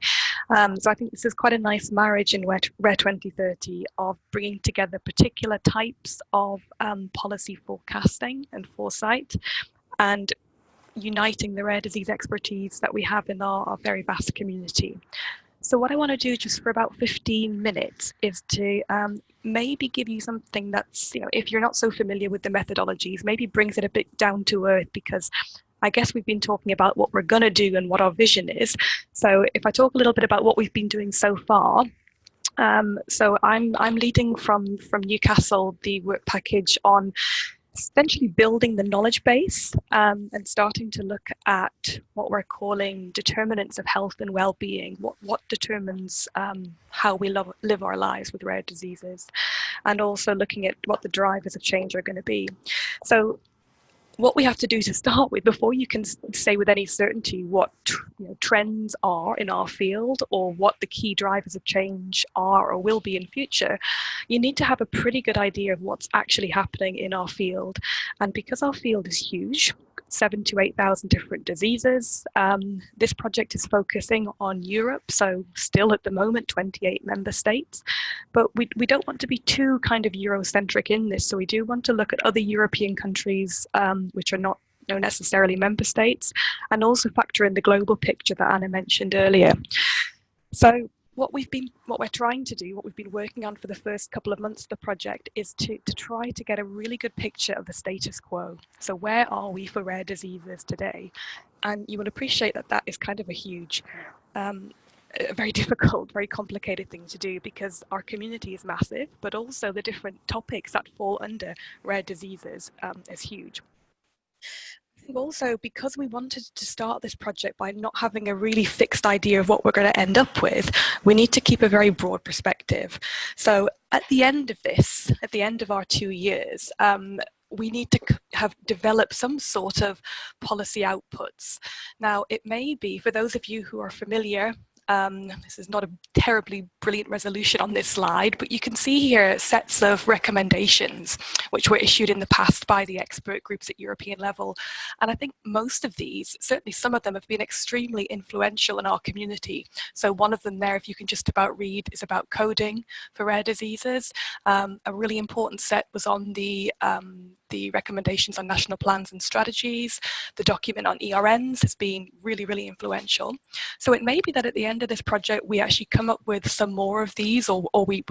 So I think this is quite a nice marriage in Rare 2030 of bringing together particular types of policy forecasting and foresight, and uniting the rare disease expertise that we have in our very vast community. So what I want to do just for about 15 minutes is to maybe give you something that's, if you're not so familiar with the methodologies, maybe brings it a bit down to earth, because I guess we've been talking about what we're going to do and what our vision is. So if I talk a little bit about what we've been doing so far, so I'm leading from Newcastle the work package on essentially building the knowledge base and starting to look at what we're calling determinants of health and well-being, what determines how we live our lives with rare diseases, and also looking at what the drivers of change are going to be. So what we have to do to start with, before you can say with any certainty what trends are in our field or what the key drivers of change are or will be in future, you need to have a pretty good idea of what's actually happening in our field. And because our field is huge, 7,000 to 8,000 different diseases, this project is focusing on Europe, so still at the moment 28 member states, but we don't want to be too kind of Eurocentric in this, so we do want to look at other European countries which are not necessarily member states, and also factor in the global picture that Anna mentioned earlier. So what we're trying to do, what we've been working on for the first couple of months of the project, is to try to get a really good picture of the status quo. So where are we for rare diseases today? And you will appreciate that that is kind of a huge, very difficult, very complicated thing to do, because our community is massive, but also the different topics that fall under rare diseases is huge. Also, because we wanted to start this project by not having a really fixed idea of what we're going to end up with, we need to keep a very broad perspective. So at the end of this, at the end of our 2 years, we need to have developed some sort of policy outputs. Now, it may be, for those of you who are familiar, this is not a terribly brilliant resolution on this slide, but you can see here sets of recommendations which were issued in the past by the expert groups at European level. And I think most of these, certainly some of them, have been extremely influential in our community. So one of them there, if you can just about read, is about coding for rare diseases. A really important set was on the the recommendations on national plans and strategies. The document on ERNs has been really, really influential. So it may be that at the end of this project, we actually come up with some more of these, or we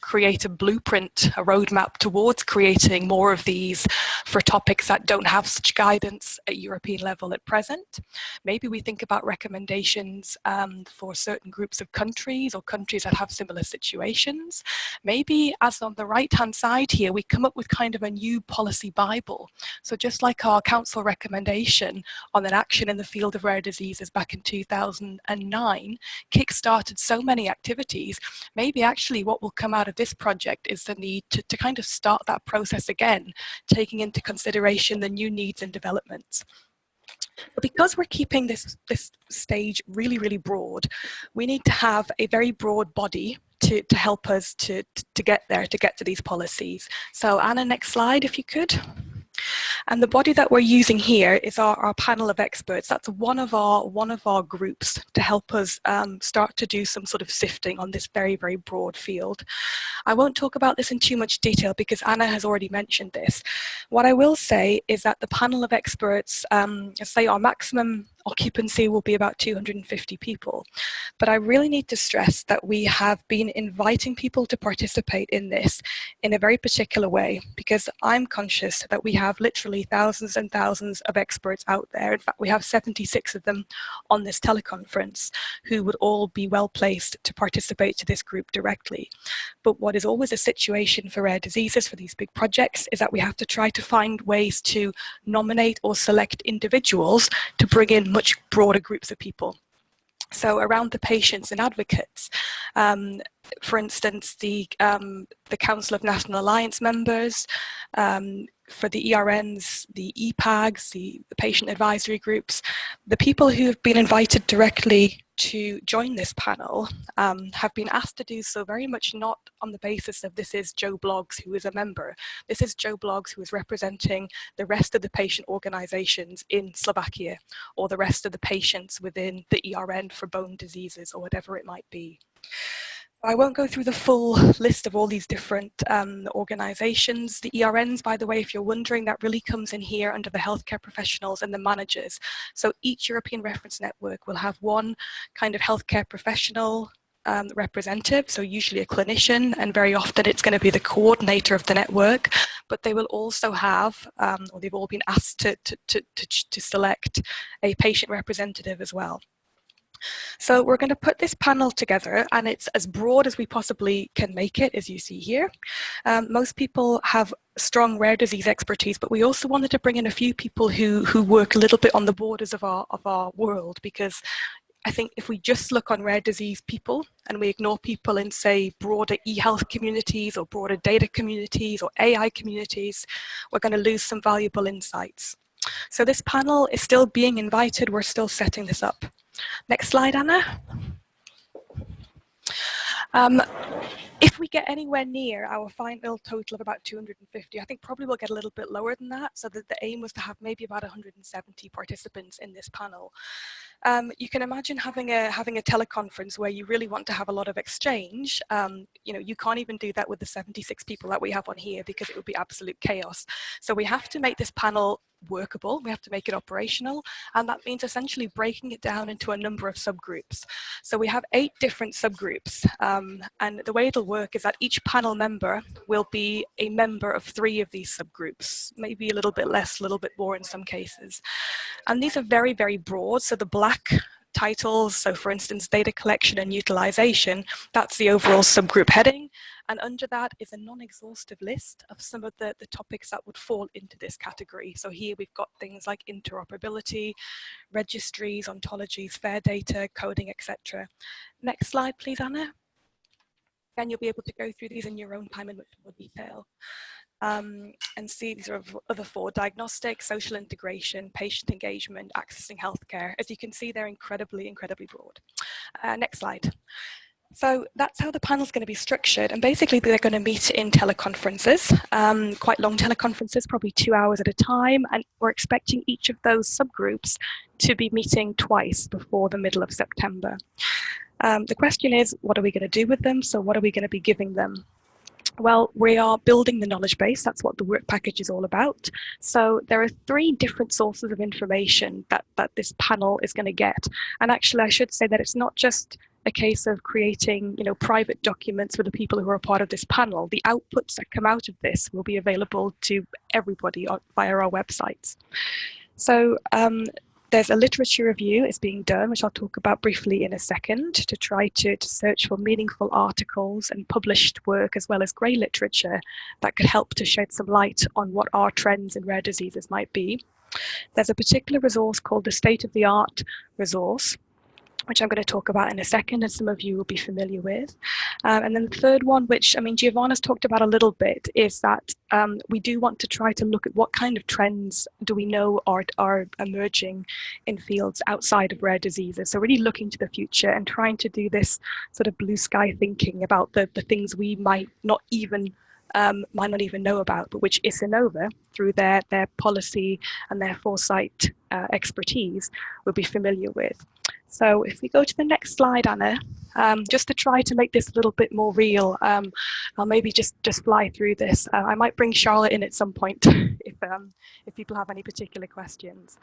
create a blueprint, a roadmap towards creating more of these for topics that don't have such guidance at European level at present. Maybe we think about recommendations for certain groups of countries or countries that have similar situations. Maybe, as on the right-hand side here, we come up with kind of a new policy Bible. So just like our council recommendation on an action in the field of rare diseases back in 2009 kick-started so many activities, maybe actually what will come out of this project is the need to kind of start that process again, taking into consideration the new needs and developments. But because we're keeping this stage really, really broad, we need to have a very broad body to help us to get there, to get to these policies. So Anna, next slide if you could. And the body that we're using here is our panel of experts. That's one of our groups to help us start to do some sort of sifting on this very, very broad field. I won't talk about this in too much detail because Anna has already mentioned this. What I will say is that the panel of experts, say our maximum occupancy will be about 250 people. But I really need to stress that we have been inviting people to participate in this in a very particular way, because I'm conscious that we have literally thousands and thousands of experts out there. In fact, we have 76 of them on this teleconference who would all be well placed to participate to this group directly. But what is always a situation for rare diseases, for these big projects, is that we have to try to find ways to nominate or select individuals to bring in much broader groups of people. So around the patients and advocates, for instance, the Council of National Alliance members, for the ERNs, the EPAGs, the patient advisory groups, the people who have been invited directly to join this panel have been asked to do so very much not on the basis of this is Joe Bloggs who is a member. This is Joe Bloggs who is representing the rest of the patient organizations in Slovakia, or the rest of the patients within the ERN for bone diseases or whatever it might be. I won't go through the full list of all these different organizations. The ERNs, by the way, if you're wondering, that really comes in here under the healthcare professionals and the managers. So each European reference network will have one kind of healthcare professional representative, so usually a clinician, and very often it's going to be the coordinator of the network, but they will also have, or they've all been asked to select a patient representative as well. So we're going to put this panel together, and it's as broad as we possibly can make it, as you see here. Most people have strong rare disease expertise, but we also wanted to bring in a few people who work a little bit on the borders of our world, because I think if we just look on rare disease people and we ignore people in, say, broader e-health communities or broader data communities or AI communities, we're going to lose some valuable insights. So this panel is still being invited. We're still setting this up. Next slide, Anna. If we get anywhere near our final total of about 250, I think probably we'll get a little bit lower than that, so that the aim was to have maybe about 170 participants in this panel. You can imagine having a teleconference where you really want to have a lot of exchange. You can't even do that with the 76 people that we have on here, because it would be absolute chaos. So we have to make this panel workable, we have to make it operational, and that means essentially breaking it down into a number of subgroups. So we have 8 different subgroups, and the way it'll work is that each panel member will be a member of 3 of these subgroups, maybe a little bit less, a little bit more in some cases. And these are very, very broad. So the black titles, so for instance, data collection and utilization, that's the overall subgroup heading. And under that is a non-exhaustive list of some of the topics that would fall into this category. So here we've got things like interoperability, registries, ontologies, fair data, coding, etc. Next slide, please, Anna. And you'll be able to go through these in your own time in much more detail. And see these are other 4: diagnostics, social integration, patient engagement, accessing healthcare. As you can see, they're incredibly, incredibly broad. Next slide. So that's how the panel is going to be structured, and basically they're going to meet in teleconferences, quite long teleconferences, probably 2 hours at a time, and we're expecting each of those subgroups to be meeting twice before the middle of September. The question is, what are we going to do with them? So what are we going to be giving them? Well, we are building the knowledge base. That's what the work package is all about. So there are 3 different sources of information that this panel is going to get. And actually, I should say that it's not just a case of creating, private documents for the people who are a part of this panel. The outputs that come out of this will be available to everybody via our websites. So there's a literature review is being done, which I'll talk about briefly in a second, to try to search for meaningful articles and published work, as well as grey literature, that could help to shed some light on what our trends in rare diseases might be. There's a particular resource called the State of the Art resource, which I'm going to talk about in a second, and some of you will be familiar with. And then the third one, which Giovanna's talked about a little bit, is that we do want to try to look at what kind of trends do we know are emerging in fields outside of rare diseases. So really looking to the future and trying to do this sort of blue sky thinking about the things we might not even know about, but which Isinova, through their policy and their foresight expertise, will be familiar with. So if we go to the next slide, Anna, just to try to make this a little bit more real, I'll maybe just fly through this. I might bring Charlotte in at some point if people have any particular questions.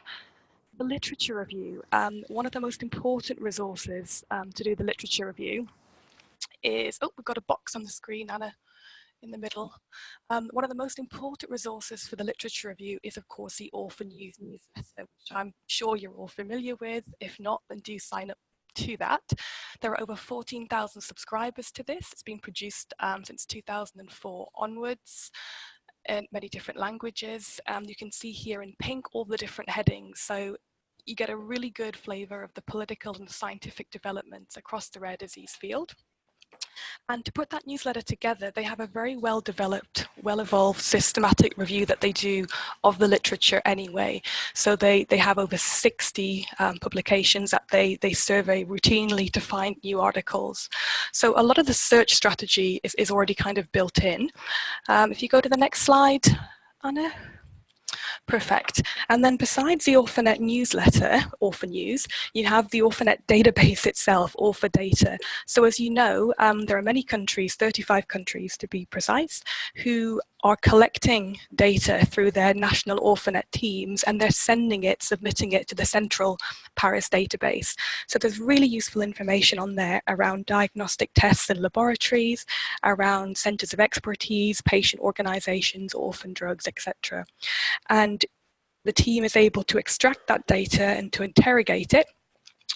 The literature review, one of the most important resources to do the literature review is, we've got a box on the screen, Anna, in the middle. One of the most important resources for the literature review is, of course, the Orphan Use newsletter, which I'm sure you're all familiar with. If not, then do sign up to that. There are over 14,000 subscribers to this. It's been produced since 2004 onwards in many different languages. You can see here in pink all the different headings. So you get a really good flavor of the political and scientific developments across the rare disease field. And to put that newsletter together, they have a very well-developed, well-evolved, systematic review that they do of the literature anyway. So they have over 60 publications that they survey routinely to find new articles. So a lot of the search strategy is already kind of built in. If you go to the next slide, Anna. Perfect. And then besides the Orphanet newsletter, Orphan News, you have the Orphanet database itself, OrphaData. So as you know, there are many countries, 35 countries to be precise, who are collecting data through their national Orphanet teams, and they're submitting it to the central Paris database. So there's really useful information on there around diagnostic tests and laboratories, around centers of expertise, patient organizations, orphan drugs, etc. And the team is able to extract that data and to interrogate it,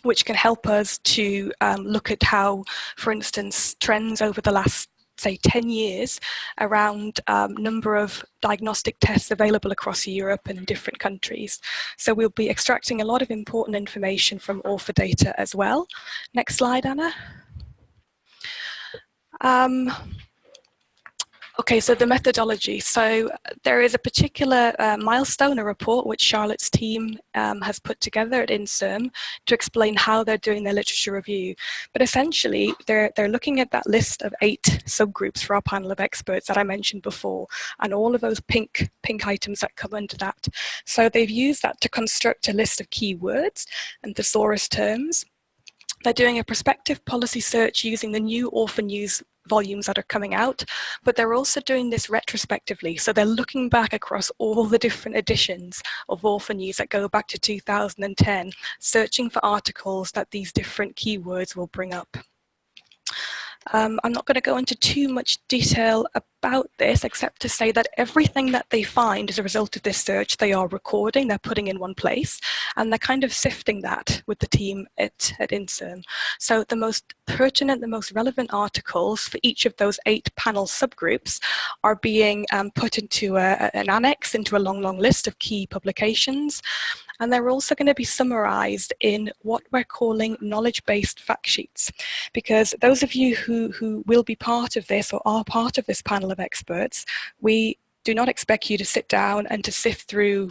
which can help us to look at how, for instance, trends over the last, say, 10 years around number of diagnostic tests available across Europe and in different countries. So we'll be extracting a lot of important information from OrphaData as well. Next slide, Anna. Okay, so the methodology. So there is a particular milestone, a report, which Charlotte's team has put together at INSERM to explain how they're doing their literature review. But essentially, they're looking at that list of 8 subgroups for our panel of experts that I mentioned before, and all of those pink items that come under that. So they've used that to construct a list of keywords and thesaurus terms. They're doing a prospective policy search using the new Orphan News volumes that are coming out, but they're also doing this retrospectively. So they're looking back across all the different editions of Orphan News that go back to 2010, searching for articles that these different keywords will bring up. I'm not going to go into too much detail about this, except to say that everything that they find as a result of this search, they are recording, they're putting in one place, and they're kind of sifting that with the team at INSERM. So the most pertinent, the most relevant articles for each of those 8 panel subgroups are being put into an annex, into a long list of key publications. And they're also going to be summarized in what we're calling knowledge-based fact sheets. Because those of you who will be part of this or are part of this panel of experts, we do not expect you to sit down and to sift through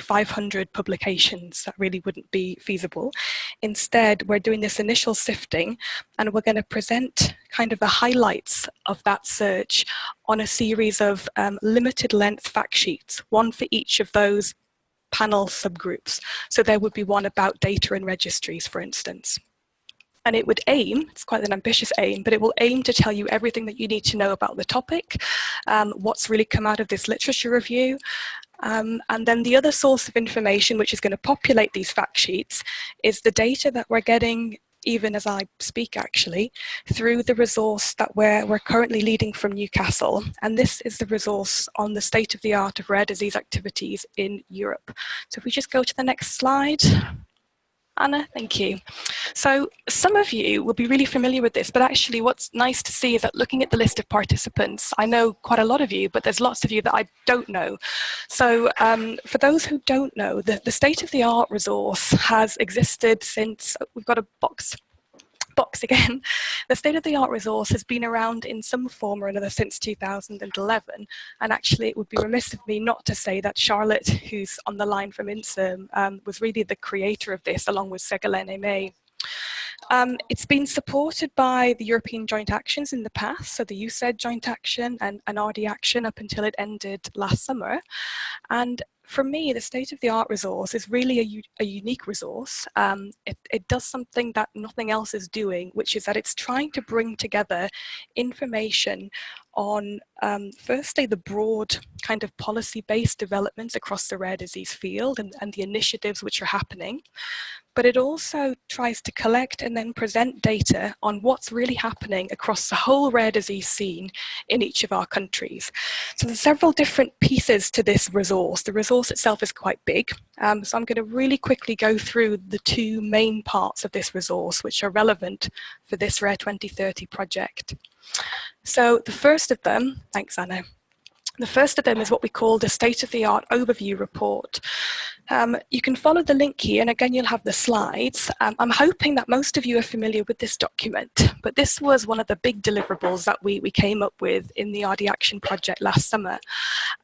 500 publications. That really wouldn't be feasible. Instead, we're doing this initial sifting, and we're going to present kind of the highlights of that search on a series of limited length fact sheets, one for each of those panel subgroups. So there would be one about data and registries, for instance. And it would aim, it's quite an ambitious aim, but it will aim to tell you everything that you need to know about the topic, what's really come out of this literature review. And then the other source of information, which is going to populate these fact sheets, is the data that we're getting, even as I speak actually, through the resource that we're currently leading from Newcastle. And this is the resource on the state of the art of rare disease activities in Europe. So if we just go to the next slide. Anna, thank you. So some of you will be really familiar with this, but actually what's nice to see is that looking at the list of participants, I know quite a lot of you, but there's lots of you that I don't know. So for those who don't know, the state-of-the-art resource has existed since, we've got a box again. The state-of-the-art resource has been around in some form or another since 2011, and actually it would be remiss of me not to say that Charlotte, who's on the line from INSERM, was really the creator of this, along with Ségolène Aimé. It's been supported by the European Joint Actions in the past, so the USAID Joint Action and RD Action up until it ended last summer. And for me, the state-of-the-art resource is really a unique resource. It does something that nothing else is doing, which is that it's trying to bring together information on, firstly, the broad kind of policy-based developments across the rare disease field and the initiatives which are happening. But it also tries to collect and then present data on what's really happening across the whole rare disease scene in each of our countries. So there's several different pieces to this resource. The resource itself is quite big, so I'm going to really quickly go through the two main parts of this resource which are relevant for this Rare 2030 project. So the first of them, thanks Anna, the first of them is what we call the state-of-the-art overview report. You can follow the link here, and again you'll have the slides. I'm hoping that most of you are familiar with this document, but this was one of the big deliverables that we came up with in the RD Action project last summer.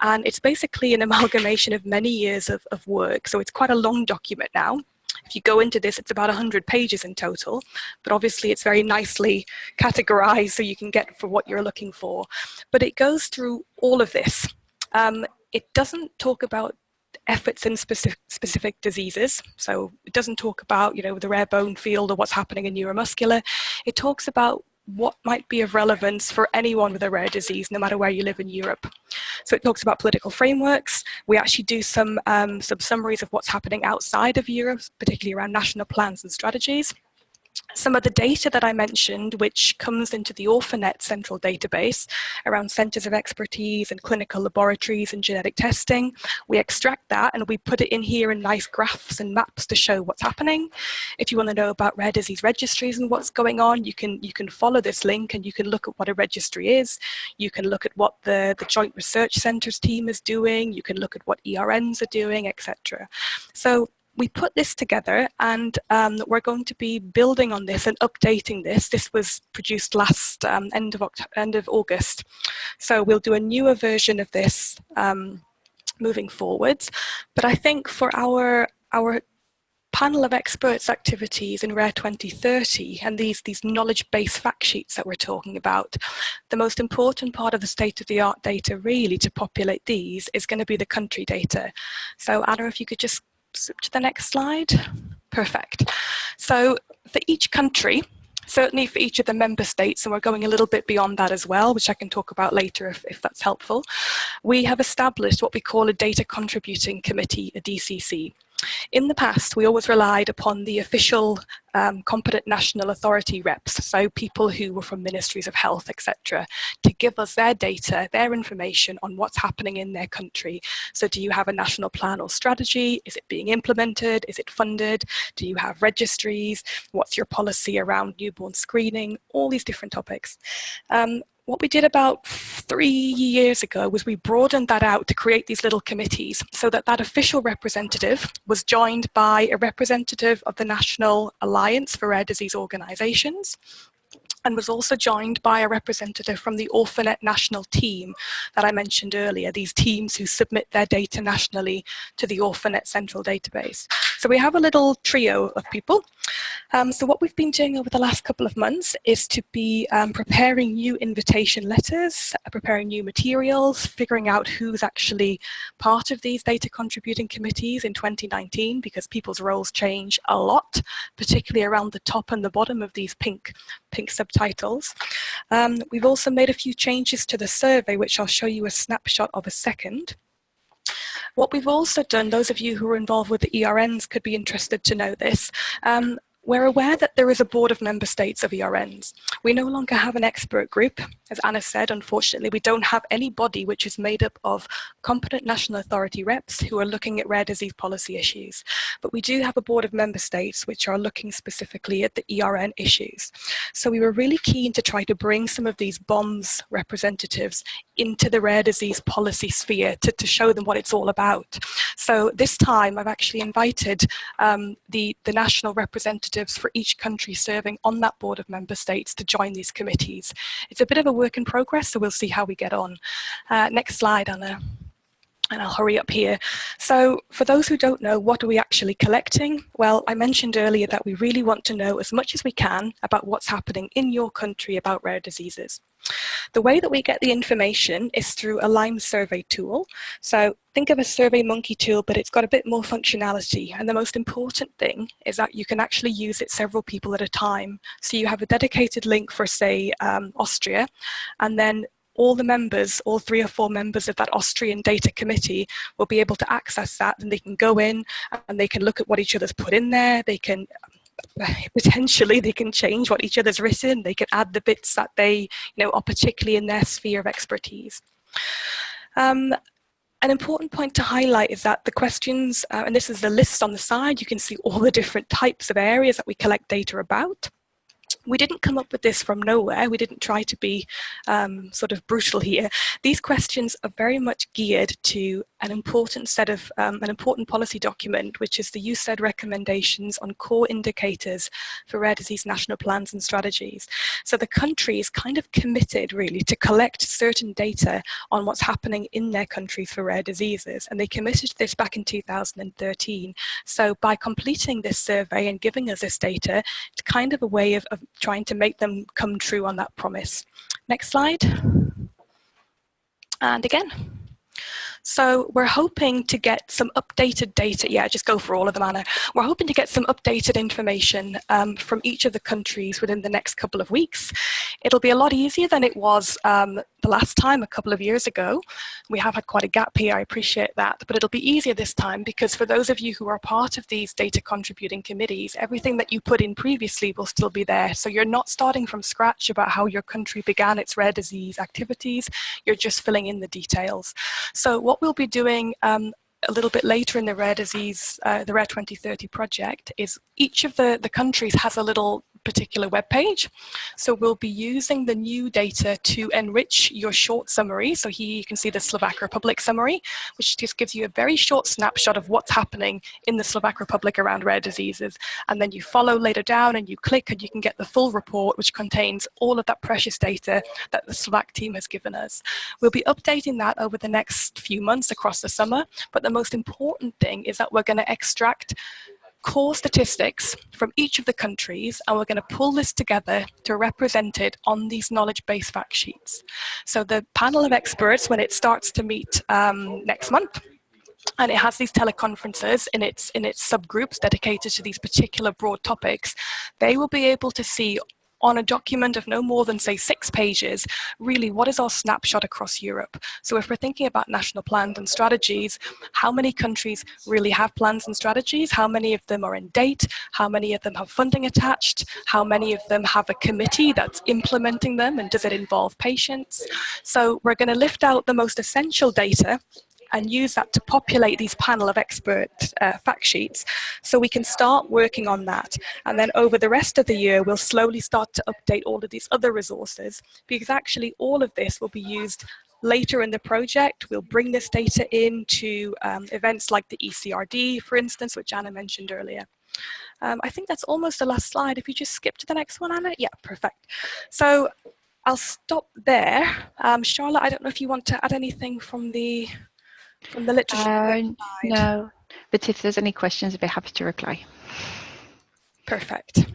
And it's basically an amalgamation of many years of work, so it's quite a long document now. If you go into this, it's about 100 pages in total, but obviously it's very nicely categorized so you can get for what you're looking for. But it goes through all of this. It doesn't talk about efforts in specific diseases. So it doesn't talk about, the rare bone field or what's happening in neuromuscular. It talks about what might be of relevance for anyone with a rare disease, no matter where you live in Europe. So it talks about political frameworks. We actually do some summaries of what's happening outside of Europe, particularly around national plans and strategies. Some of the data that I mentioned, which comes into the Orphanet central database around centers of expertise and clinical laboratories and genetic testing, we extract that and we put it in here in nice graphs and maps to show what's happening. If you want to know about rare disease registries and what's going on, you can follow this link and you can look at what a registry is. You can look at what the Joint Research Centres team is doing. You can look at what ERNs are doing, etc. So we put this together, and we're going to be building on this and updating this. This was produced last end of August. So we'll do a newer version of this moving forwards. But I think for our panel of experts activities in Rare 2030 and these knowledge-based fact sheets that we're talking about, the most important part of the state-of-the-art data really to populate these is going to be the country data. So Anna, if you could just to the next slide. Perfect. So for each country, certainly for each of the member states, and we're going a little bit beyond that as well, which I can talk about later if that's helpful, we have established what we call a Data Contributing Committee, a DCC. In the past, we always relied upon the official competent national authority reps, so people who were from ministries of health, etc., to give us their data, their information on what's happening in their country. So do you have a national plan or strategy? Is it being implemented? Is it funded? Do you have registries? What's your policy around newborn screening? All these different topics. What we did about 3 years ago was we broadened that out to create these little committees so that official representative was joined by a representative of the National Alliance for Rare Disease Organizations and was also joined by a representative from the Orphanet national team that I mentioned earlier, these teams who submit their data nationally to the Orphanet central database. So we have a little trio of people. So what we've been doing over the last couple of months is to be preparing new invitation letters, preparing new materials, figuring out who's actually part of these data contributing committees in 2019, because people's roles change a lot, particularly around the top and the bottom of these pink subtitles. We've also made a few changes to the survey, which I'll show you a snapshot of a second. What we've also done, those of you who are involved with the ERNs could be interested to know this, we're aware that there is a board of member states of ERNs. We no longer have an expert group. As Anna said, unfortunately, we don't have any body which is made up of competent national authority reps who are looking at rare disease policy issues. But we do have a board of member states which are looking specifically at the ERN issues. So we were really keen to try to bring some of these BOMS representatives into the rare disease policy sphere to show them what it's all about. So this time I've actually invited the national representatives for each country serving on that board of member states to join these committees. It's a bit of a work in progress, so we'll see how we get on. Next slide, Anna. And I'll hurry up here. So for those who don't know, what are we actually collecting? Well, I mentioned earlier that we really want to know as much as we can about what's happening in your country about rare diseases. The way that we get the information is through a Lime survey tool. So think of a Survey Monkey tool, but it's got a bit more functionality. And the most important thing is that you can actually use it several people at a time. So you have a dedicated link for, say, Austria, and then all the members, all 3 or 4 members of that Austrian data committee will be able to access that, and they can go in and they can look at what each other's put in there. They can potentially they can change what each other's written. They can add the bits that they are particularly in their sphere of expertise. An important point to highlight is that the questions, and this is the list on the side, you can see all the different types of areas that we collect data about. We didn't come up with this from nowhere. We didn't try to be sort of brutal here. These questions are very much geared to an important set of, an important policy document, which is the USAID recommendations on core indicators for rare disease national plans and strategies. So the country is kind of committed really to collect certain data on what's happening in their countries for rare diseases. And they committed to this back in 2013. So by completing this survey and giving us this data, it's kind of a way of trying to make them come true on that promise. Next slide. And again. So we're hoping to get some updated data. Yeah, just go for all of them, Anna. We're hoping to get some updated information from each of the countries within the next couple of weeks. It'll be a lot easier than it was the last time a couple of years ago. We have had quite a gap here, I appreciate that, but it'll be easier this time because for those of you who are part of these data contributing committees, everything that you put in previously will still be there. So you're not starting from scratch about how your country began its rare disease activities, you're just filling in the details. So what we'll be doing a little bit later in the rare disease, the Rare 2030 project, is each of the countries has a little particular web page. So we'll be using the new data to enrich your short summary. So here you can see the Slovak Republic summary, which just gives you a very short snapshot of what's happening in the Slovak Republic around rare diseases. And then you follow later down and you click and you can get the full report, which contains all of that precious data that the Slovak team has given us. We'll be updating that over the next few months across the summer. But the most important thing is that we're going to extract core statistics from each of the countries, and we're going to pull this together to represent it on these knowledge-based fact sheets. So the panel of experts, when it starts to meet next month, and it has these teleconferences in its subgroups dedicated to these particular broad topics, they will be able to see on a document of no more than, say, 6 pages, really what is our snapshot across Europe. So if we're thinking about national plans and strategies, how many countries really have plans and strategies? How many of them are in date? How many of them have funding attached? How many of them have a committee that's implementing them? And does it involve patients? So we're going to lift out the most essential data and use that to populate these panel of expert fact sheets so we can start working on that. And then over the rest of the year, we'll slowly start to update all of these other resources, because actually all of this will be used later in the project. We'll bring this data into events like the ECRD, for instance, which Anna mentioned earlier. I think that's almost the last slide. If you just skip to the next one, Anna. Yeah, perfect. So I'll stop there. Charlotte, I don't know if you want to add anything from the literature. No, but if there's any questions, I'd be happy to reply. Perfect.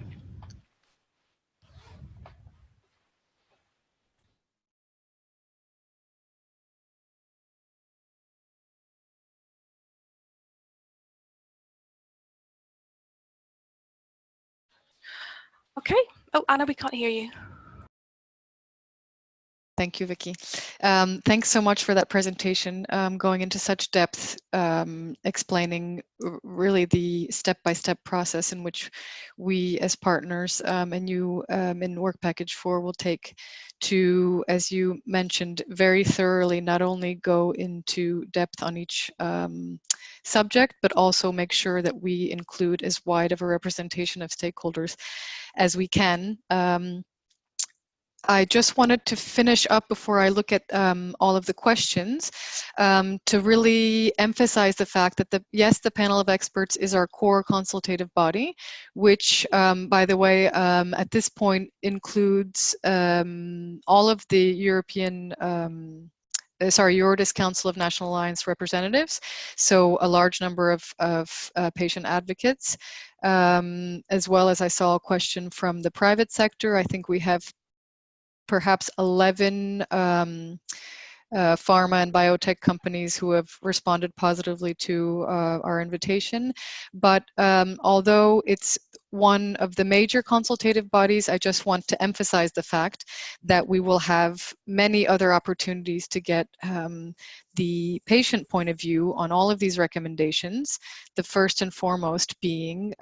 Okay. Oh, Anna, we can't hear you. Thank you, Vicky. Thanks so much for that presentation, going into such depth, explaining really the step-by-step process in which we as partners and you in Work Package 4 will take to, as you mentioned, very thoroughly not only go into depth on each subject, but also make sure that we include as wide of a representation of stakeholders as we can. I just wanted to finish up before I look at all of the questions to really emphasize the fact that yes, the panel of experts is our core consultative body, which, by the way, at this point includes all of the European Eurodis Council of National Alliance representatives, so a large number of patient advocates, as well as I saw a question from the private sector. I think we have perhaps 11 pharma and biotech companies who have responded positively to our invitation. But although it's one of the major consultative bodies, I just want to emphasize the fact that we will have many other opportunities to get the patient point of view on all of these recommendations, the first and foremost being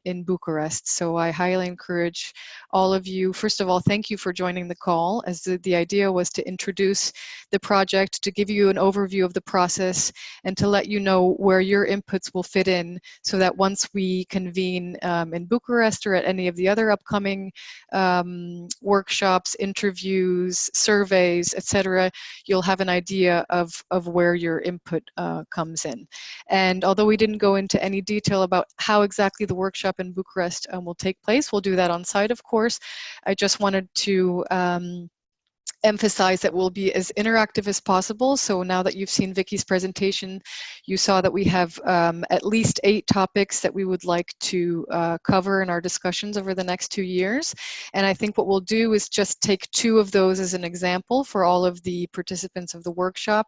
in Bucharest. So I highly encourage all of you, first of all, thank you for joining the call, as the idea was to introduce the project, to give you an overview of the process, and to let you know where your inputs will fit in, so that once we convene in Bucharest or at any of the other upcoming workshops, interviews, surveys, etc., you'll have an idea of where your input comes in. And although we didn't go into any detail about how exactly the workshop in Bucharest will take place, we'll do that on site, of course. I just wanted to emphasize that we'll be as interactive as possible. So now that you've seen Vicky's presentation, you saw that we have at least 8 topics that we would like to cover in our discussions over the next 2 years. And I think what we'll do is just take 2 of those as an example for all of the participants of the workshop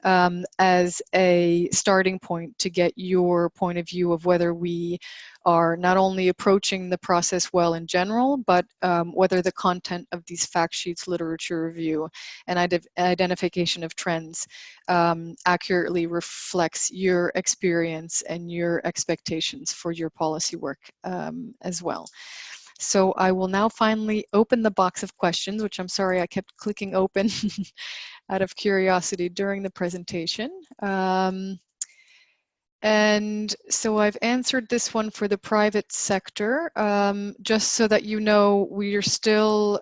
as a starting point to get your point of view of whether we are not only approaching the process well in general, but whether the content of these fact sheets, literature review, and identification of trends accurately reflects your experience and your expectations for your policy work as well. So I will now finally open the box of questions, which I'm sorry I kept clicking open out of curiosity during the presentation. And so I've answered this one for the private sector, just so that you know we are still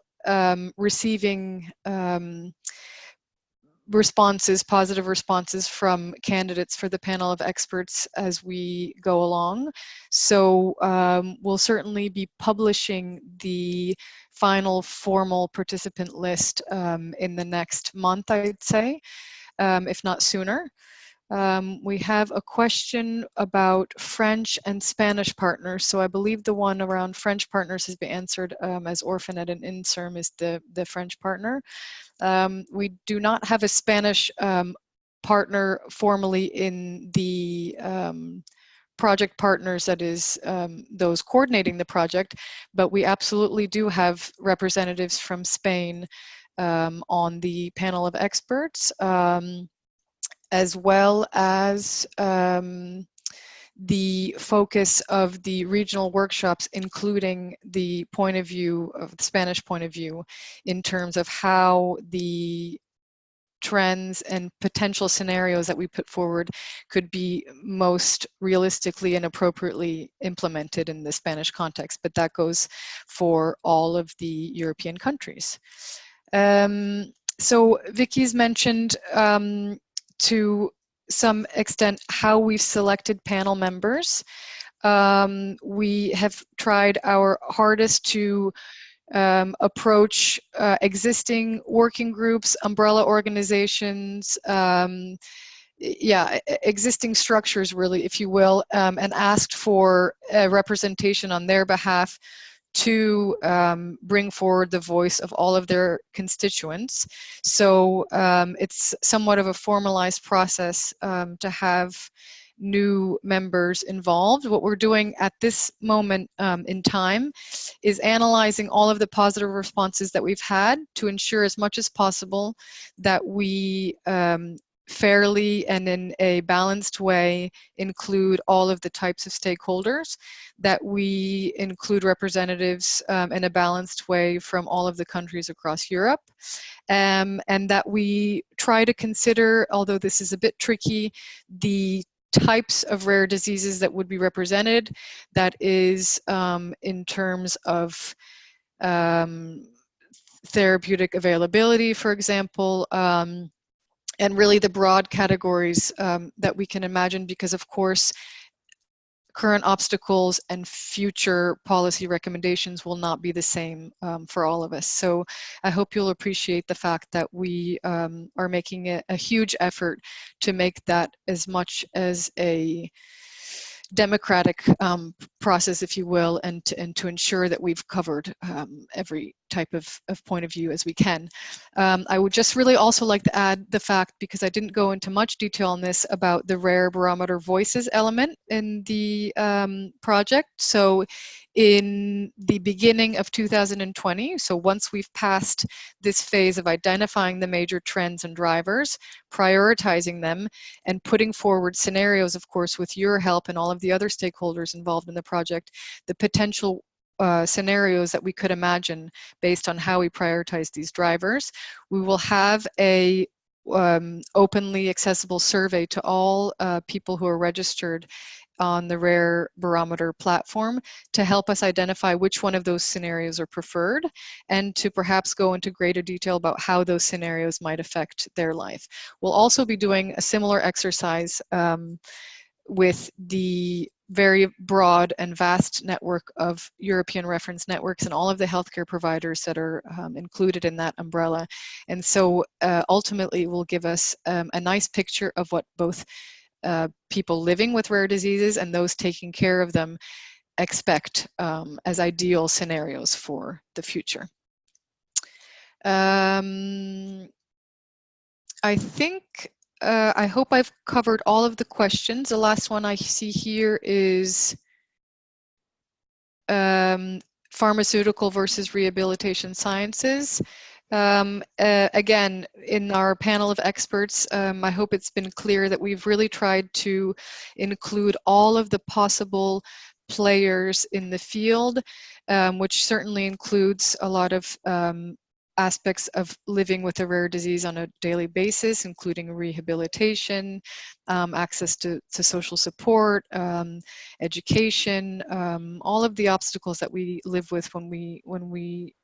receiving responses, positive responses from candidates for the panel of experts as we go along. So we'll certainly be publishing the final formal participant list in the next month, I'd say, if not sooner. We have a question about French and Spanish partners. So I believe the one around French partners has been answered, as Orphanet and INSERM is the French partner. We do not have a Spanish partner formally in the project partners, that is those coordinating the project, but we absolutely do have representatives from Spain on the panel of experts. As well as the focus of the regional workshops, including the point of view of the Spanish point of view in terms of how the trends and potential scenarios that we put forward could be most realistically and appropriately implemented in the Spanish context, but that goes for all of the European countries. So Vicky's mentioned to some extent how we've selected panel members. We have tried our hardest to approach existing working groups, umbrella organizations, existing structures, really, if you will, and asked for representation on their behalf to bring forward the voice of all of their constituents. So it's somewhat of a formalized process to have new members involved. What we're doing at this moment in time is analyzing all of the positive responses that we've had to ensure as much as possible that we fairly and in a balanced way include all of the types of stakeholders, that we include representatives in a balanced way from all of the countries across Europe, and that we try to consider, although this is a bit tricky, the types of rare diseases that would be represented, that is in terms of therapeutic availability, for example, and really the broad categories that we can imagine, because of course current obstacles and future policy recommendations will not be the same for all of us. So I hope you'll appreciate the fact that we are making a huge effort to make that as much as a democratic process, if you will, and to ensure that we've covered every type of point of view as we can. I would just really also like to add the fact, because I didn't go into much detail on this, about the rare barometer voices element in the project. So in the beginning of 2020, so once we've passed this phase of identifying the major trends and drivers, prioritizing them, and putting forward scenarios, of course, with your help and all of the other stakeholders involved in the project, the potential scenarios that we could imagine based on how we prioritize these drivers. We will have a openly accessible survey to all people who are registered on the Rare Barometer platform to help us identify which one of those scenarios are preferred, and to perhaps go into greater detail about how those scenarios might affect their life. We'll also be doing a similar exercise with the very broad and vast network of European reference networks and all of the healthcare providers that are included in that umbrella. And so ultimately it will give us a nice picture of what both people living with rare diseases and those taking care of them expect as ideal scenarios for the future. I think I hope I've covered all of the questions. The last one I see here is pharmaceutical versus rehabilitation sciences. Again, in our panel of experts, I hope it's been clear that we've really tried to include all of the possible players in the field, which certainly includes a lot of aspects of living with a rare disease on a daily basis, including rehabilitation, access to social support, education, all of the obstacles that we live with when we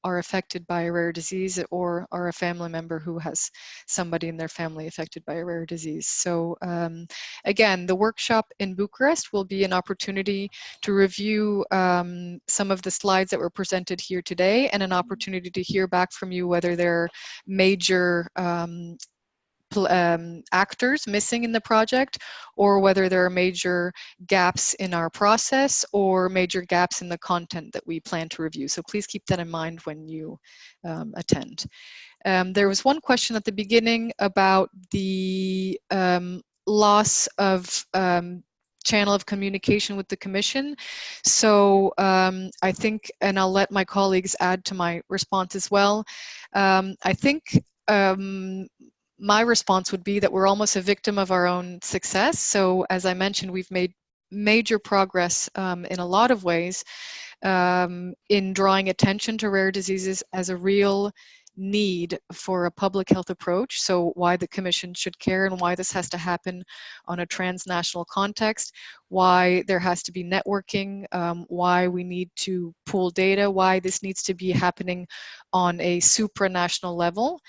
are affected by a rare disease or are a family member who has somebody in their family affected by a rare disease. So again, the workshop in Bucharest will be an opportunity to review some of the slides that were presented here today, and an opportunity to hear back from you whether there are major actors missing in the project, or whether there are major gaps in our process or major gaps in the content that we plan to review. So please keep that in mind when you attend. There was one question at the beginning about the loss of channel of communication with the Commission. So I think, and I'll let my colleagues add to my response as well, I think my response would be that we're almost a victim of our own success. So as I mentioned, we've made major progress in a lot of ways in drawing attention to rare diseases as a real need for a public health approach. So why the Commission should care, and why this has to happen on a transnational context, why there has to be networking, why we need to pool data, why this needs to be happening on a supranational level.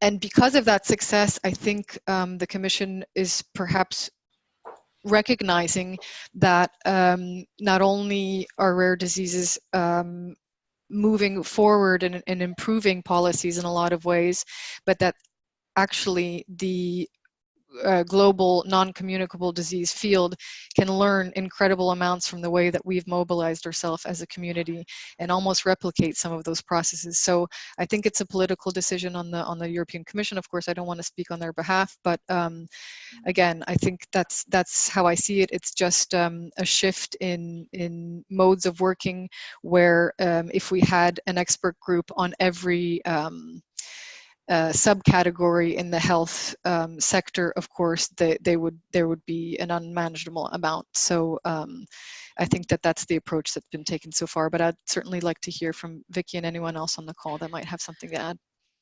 And because of that success, I think the Commission is perhaps recognizing that not only are rare diseases moving forward and improving policies in a lot of ways, but that actually the global non-communicable disease field can learn incredible amounts from the way that we've mobilized ourselves as a community and almost replicate some of those processes. So I think it's a political decision on the European Commission. Of course, I don't want to speak on their behalf, but again, I think that's how I see it. It's just a shift in modes of working where if we had an expert group on every subcategory in the health sector, of course, there would be an unmanageable amount. So I think that's the approach that's been taken so far. But I'd certainly like to hear from Vicky and anyone else on the call that might have something to add.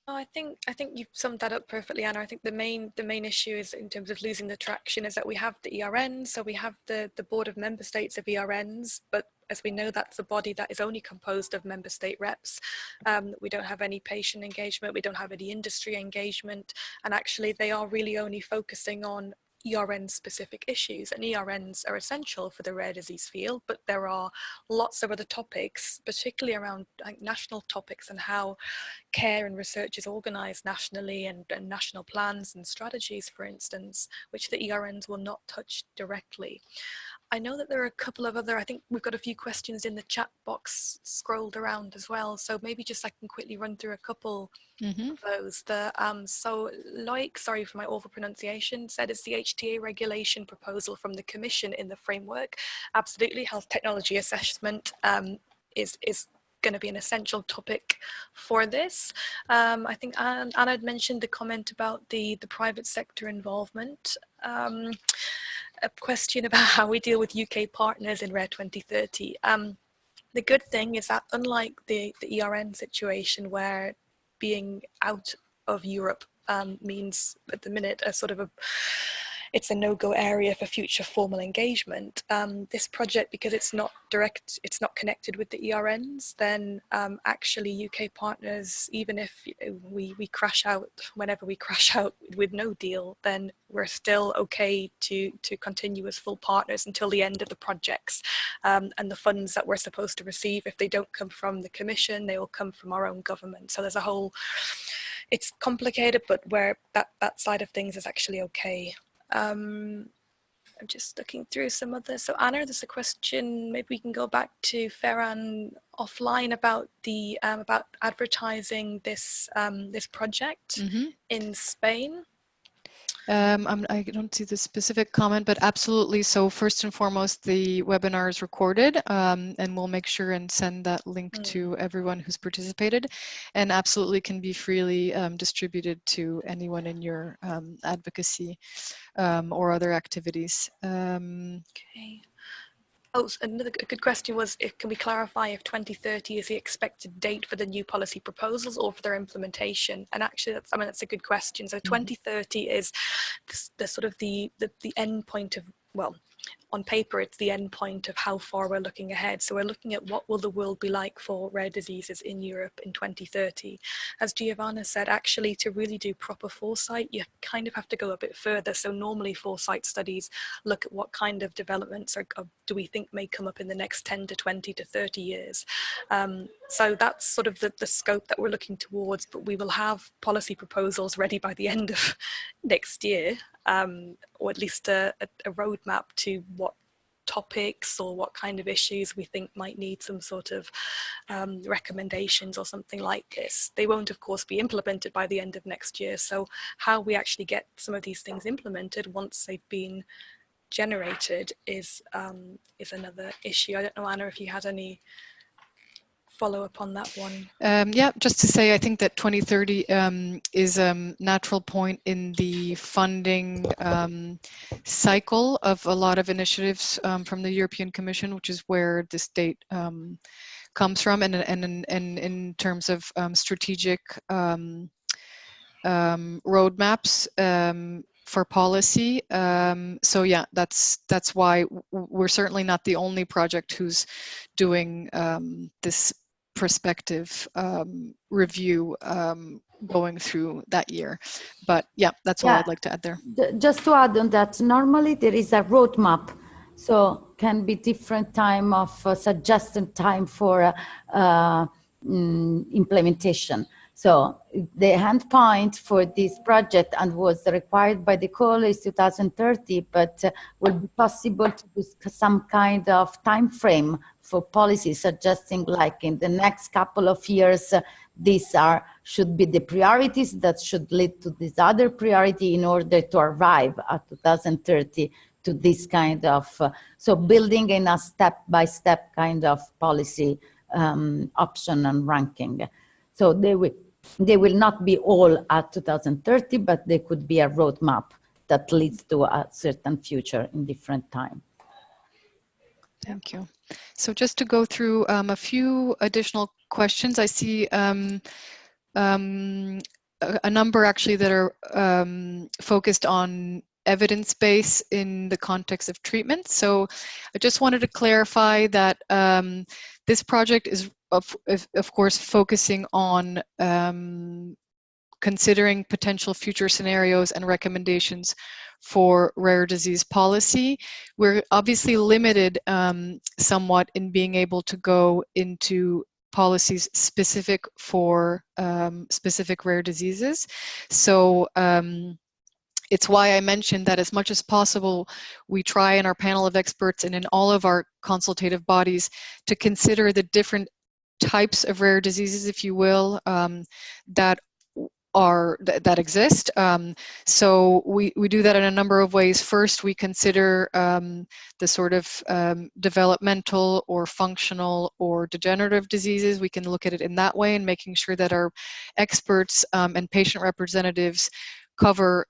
I think you've summed that up perfectly, Anna. I think the main issue is, in terms of losing the traction, is that we have the ERNs, so we have the board of member states of ERNs, but as we know, that's a body that is only composed of member state reps. We don't have any patient engagement, we don't have any industry engagement, and actually they are really only focusing on ERN specific issues, and ERNs are essential for the rare disease field, but there are lots of other topics, particularly around national topics and how care and research is organized nationally, and national plans and strategies, for instance, which the ERNs will not touch directly. I know that there are a couple of other, I think we've got a few questions in the chat box scrolled around as well, so maybe just I can quickly run through a couple of those. So Loic, sorry for my awful pronunciation, said, is the HTA regulation proposal from the Commission in the framework? Absolutely, health technology assessment is going to be an essential topic for this. I think Anna had mentioned the comment about the private sector involvement. A question about how we deal with UK partners in Rare 2030. The good thing is that, unlike the ERN situation, where being out of Europe means at the minute it's a no-go area for future formal engagement. This project, because it's not connected with the ERNs, then actually UK partners, even if we crash out, whenever we crash out with no deal, then we're still okay to continue as full partners until the end of the projects. And the funds that we're supposed to receive, if they don't come from the Commission, they will come from our own government. So there's a whole, it's complicated, but where that side of things is actually okay. I'm just looking through some others. So Anna, there's a question, maybe we can go back to Ferran offline about the about advertising this this project in Spain. I don't see the specific comment, but absolutely. So first and foremost, the webinar is recorded, and we'll make sure and send that link to everyone who's participated, and absolutely can be freely distributed to anyone in your advocacy or other activities. Okay. Oh, another good question was, can we clarify if 2030 is the expected date for the new policy proposals or for their implementation? And actually, that's a good question. So 2030 is the sort of the end point of, well, on paper, it's the end point of how far we're looking ahead. So we're looking at what will the world be like for rare diseases in Europe in 2030. As Giovanna said, actually, to really do proper foresight, you kind of have to go a bit further. So normally foresight studies look at what kind of developments do we think may come up in the next 10 to 20 to 30 years. So that's sort of the scope that we're looking towards, but we will have policy proposals ready by the end of next year, or at least a roadmap to what topics or what kind of issues we think might need some sort of recommendations or something like this. They won't, of course, be implemented by the end of next year. So how we actually get some of these things implemented once they've been generated is another issue. I don't know, Anna, if you had any follow up on that one. Yeah, just to say, I think that 2030 is a natural point in the funding cycle of a lot of initiatives from the European Commission, which is where this date comes from, and in terms of strategic roadmaps for policy. So yeah, that's why we're certainly not the only project who's doing this prospective review going through that year. But yeah, that's all I'd like to add there. Just to add on that, normally there is a roadmap, so can be different time of suggested time for implementation. So the endpoint for this project and was required by the call is 2030, but will be possible to do some kind of time frame for policy suggesting like in the next couple of years, these should be the priorities that should lead to this other priority in order to arrive at 2030 to this kind of, so building in a step-by-step kind of policy option and ranking. So they will not be all at 2030, but they could be a roadmap that leads to a certain future in different time. Thank you. So just to go through a few additional questions, I see a number actually that are focused on evidence base in the context of treatment. So I just wanted to clarify that this project is of course focusing on considering potential future scenarios and recommendations for rare disease policy. We're obviously limited somewhat in being able to go into policies specific for specific rare diseases. So it's why I mentioned that as much as possible, we try in our panel of experts and in all of our consultative bodies to consider the different types of rare diseases, if you will, that exist. So we do that in a number of ways. First, we consider the sort of developmental or functional or degenerative diseases. We can look at it in that way and making sure that our experts and patient representatives cover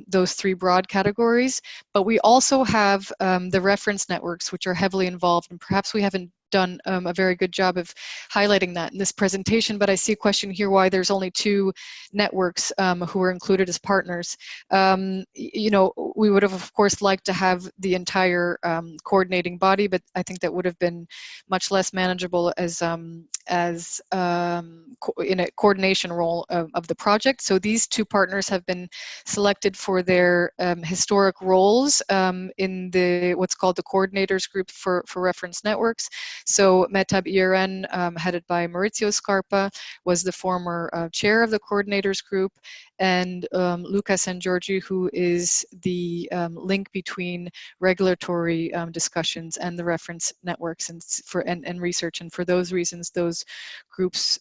those three broad categories. But we also have the reference networks, which are heavily involved, and perhaps we haven't done a very good job of highlighting that in this presentation, but I see a question here why there's only 2 networks who are included as partners. You know, we would have, of course, liked to have the entire coordinating body, but I think that would have been much less manageable as in a coordination role of the project. So these 2 partners have been selected for their historic roles in the what's called the coordinators group for reference networks. So METAB ERN, headed by Maurizio Scarpa, was the former chair of the coordinators group, and Luca San Giorgi, who is the link between regulatory discussions and the reference networks and research. And for those reasons, those groups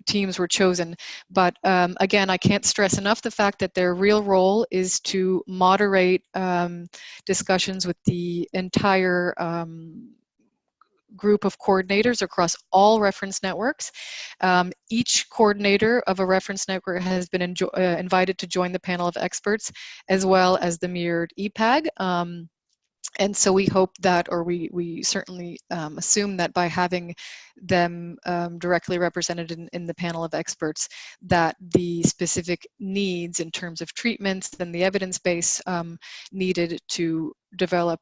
teams were chosen. But again, I can't stress enough the fact that their real role is to moderate discussions with the entire group of coordinators across all reference networks. Each coordinator of a reference network has been invited to join the panel of experts, as well as the mirrored EPAG. And so we hope that, or we certainly assume that by having them directly represented in the panel of experts, that the specific needs in terms of treatments and the evidence base needed to develop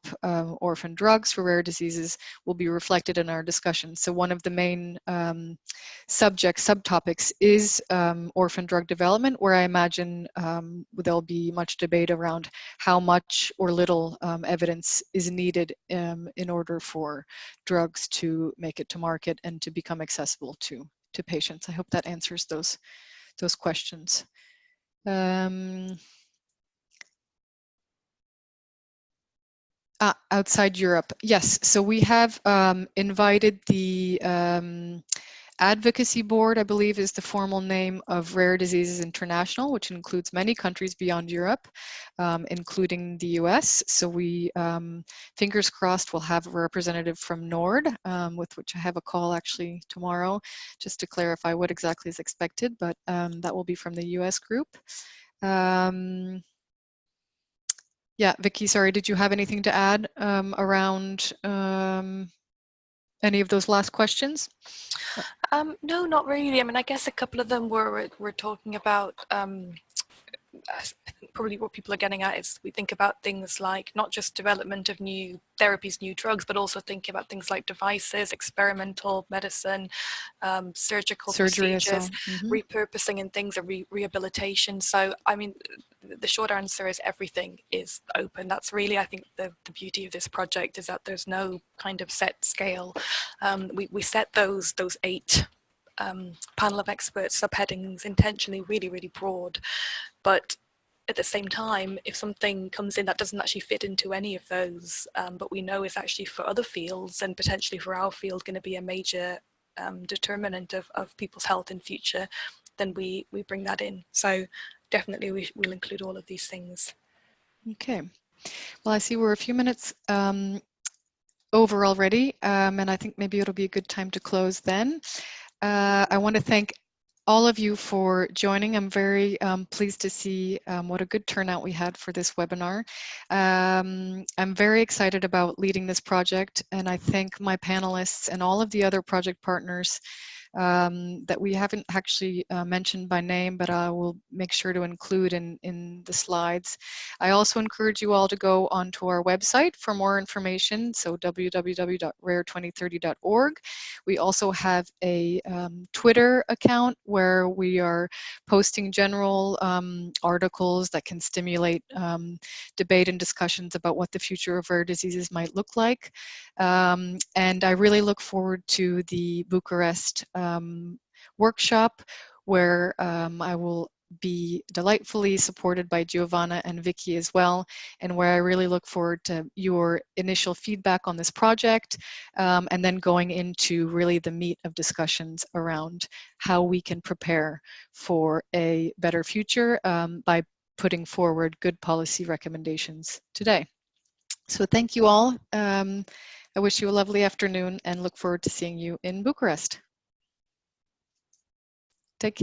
orphan drugs for rare diseases will be reflected in our discussion. So one of the main subtopics is orphan drug development, where I imagine there'll be much debate around how much or little evidence is needed in order for drugs to make it to market and to become accessible to patients. I hope that answers those questions. Outside Europe, yes. So we have invited the Advocacy Board, I believe is the formal name of Rare Diseases International, which includes many countries beyond Europe, including the US. So we, fingers crossed, will have a representative from NORD, with which I have a call actually tomorrow, just to clarify what exactly is expected, but that will be from the US group. Yeah, Vicky, sorry, did you have anything to add around any of those last questions? No, not really. I mean, I guess a couple of them were talking about probably what people are getting at is we think about things like not just development of new therapies, new drugs, but also thinking about things like devices, experimental medicine, surgical procedures, repurposing and things, rehabilitation. So, I mean, the short answer is everything is open. That's really, I think, the beauty of this project is that there's no kind of set scale. We set those 8 panel of experts subheadings intentionally really broad, but at the same time, if something comes in that doesn't actually fit into any of those, but we know is actually for other fields and potentially for our field going to be a major determinant of people's health in future, then we bring that in. So definitely we'll include all of these things. Okay. Well, I see we're a few minutes over already, and I think maybe it'll be a good time to close then. I want to thank all of you for joining. I'm very pleased to see what a good turnout we had for this webinar. I'm very excited about leading this project, and I thank my panelists and all of the other project partners that we haven't actually mentioned by name, but I will make sure to include in the slides. I also encourage you all to go onto our website for more information, so www.rare2030.org. We also have a Twitter account where we are posting general articles that can stimulate debate and discussions about what the future of rare diseases might look like. And I really look forward to the Bucharest workshop, where I will be delightfully supported by Giovanna and Vicky as well, and where I really look forward to your initial feedback on this project, and then going into really the meat of discussions around how we can prepare for a better future by putting forward good policy recommendations today. So thank you all. I wish you a lovely afternoon and look forward to seeing you in Bucharest. Take care.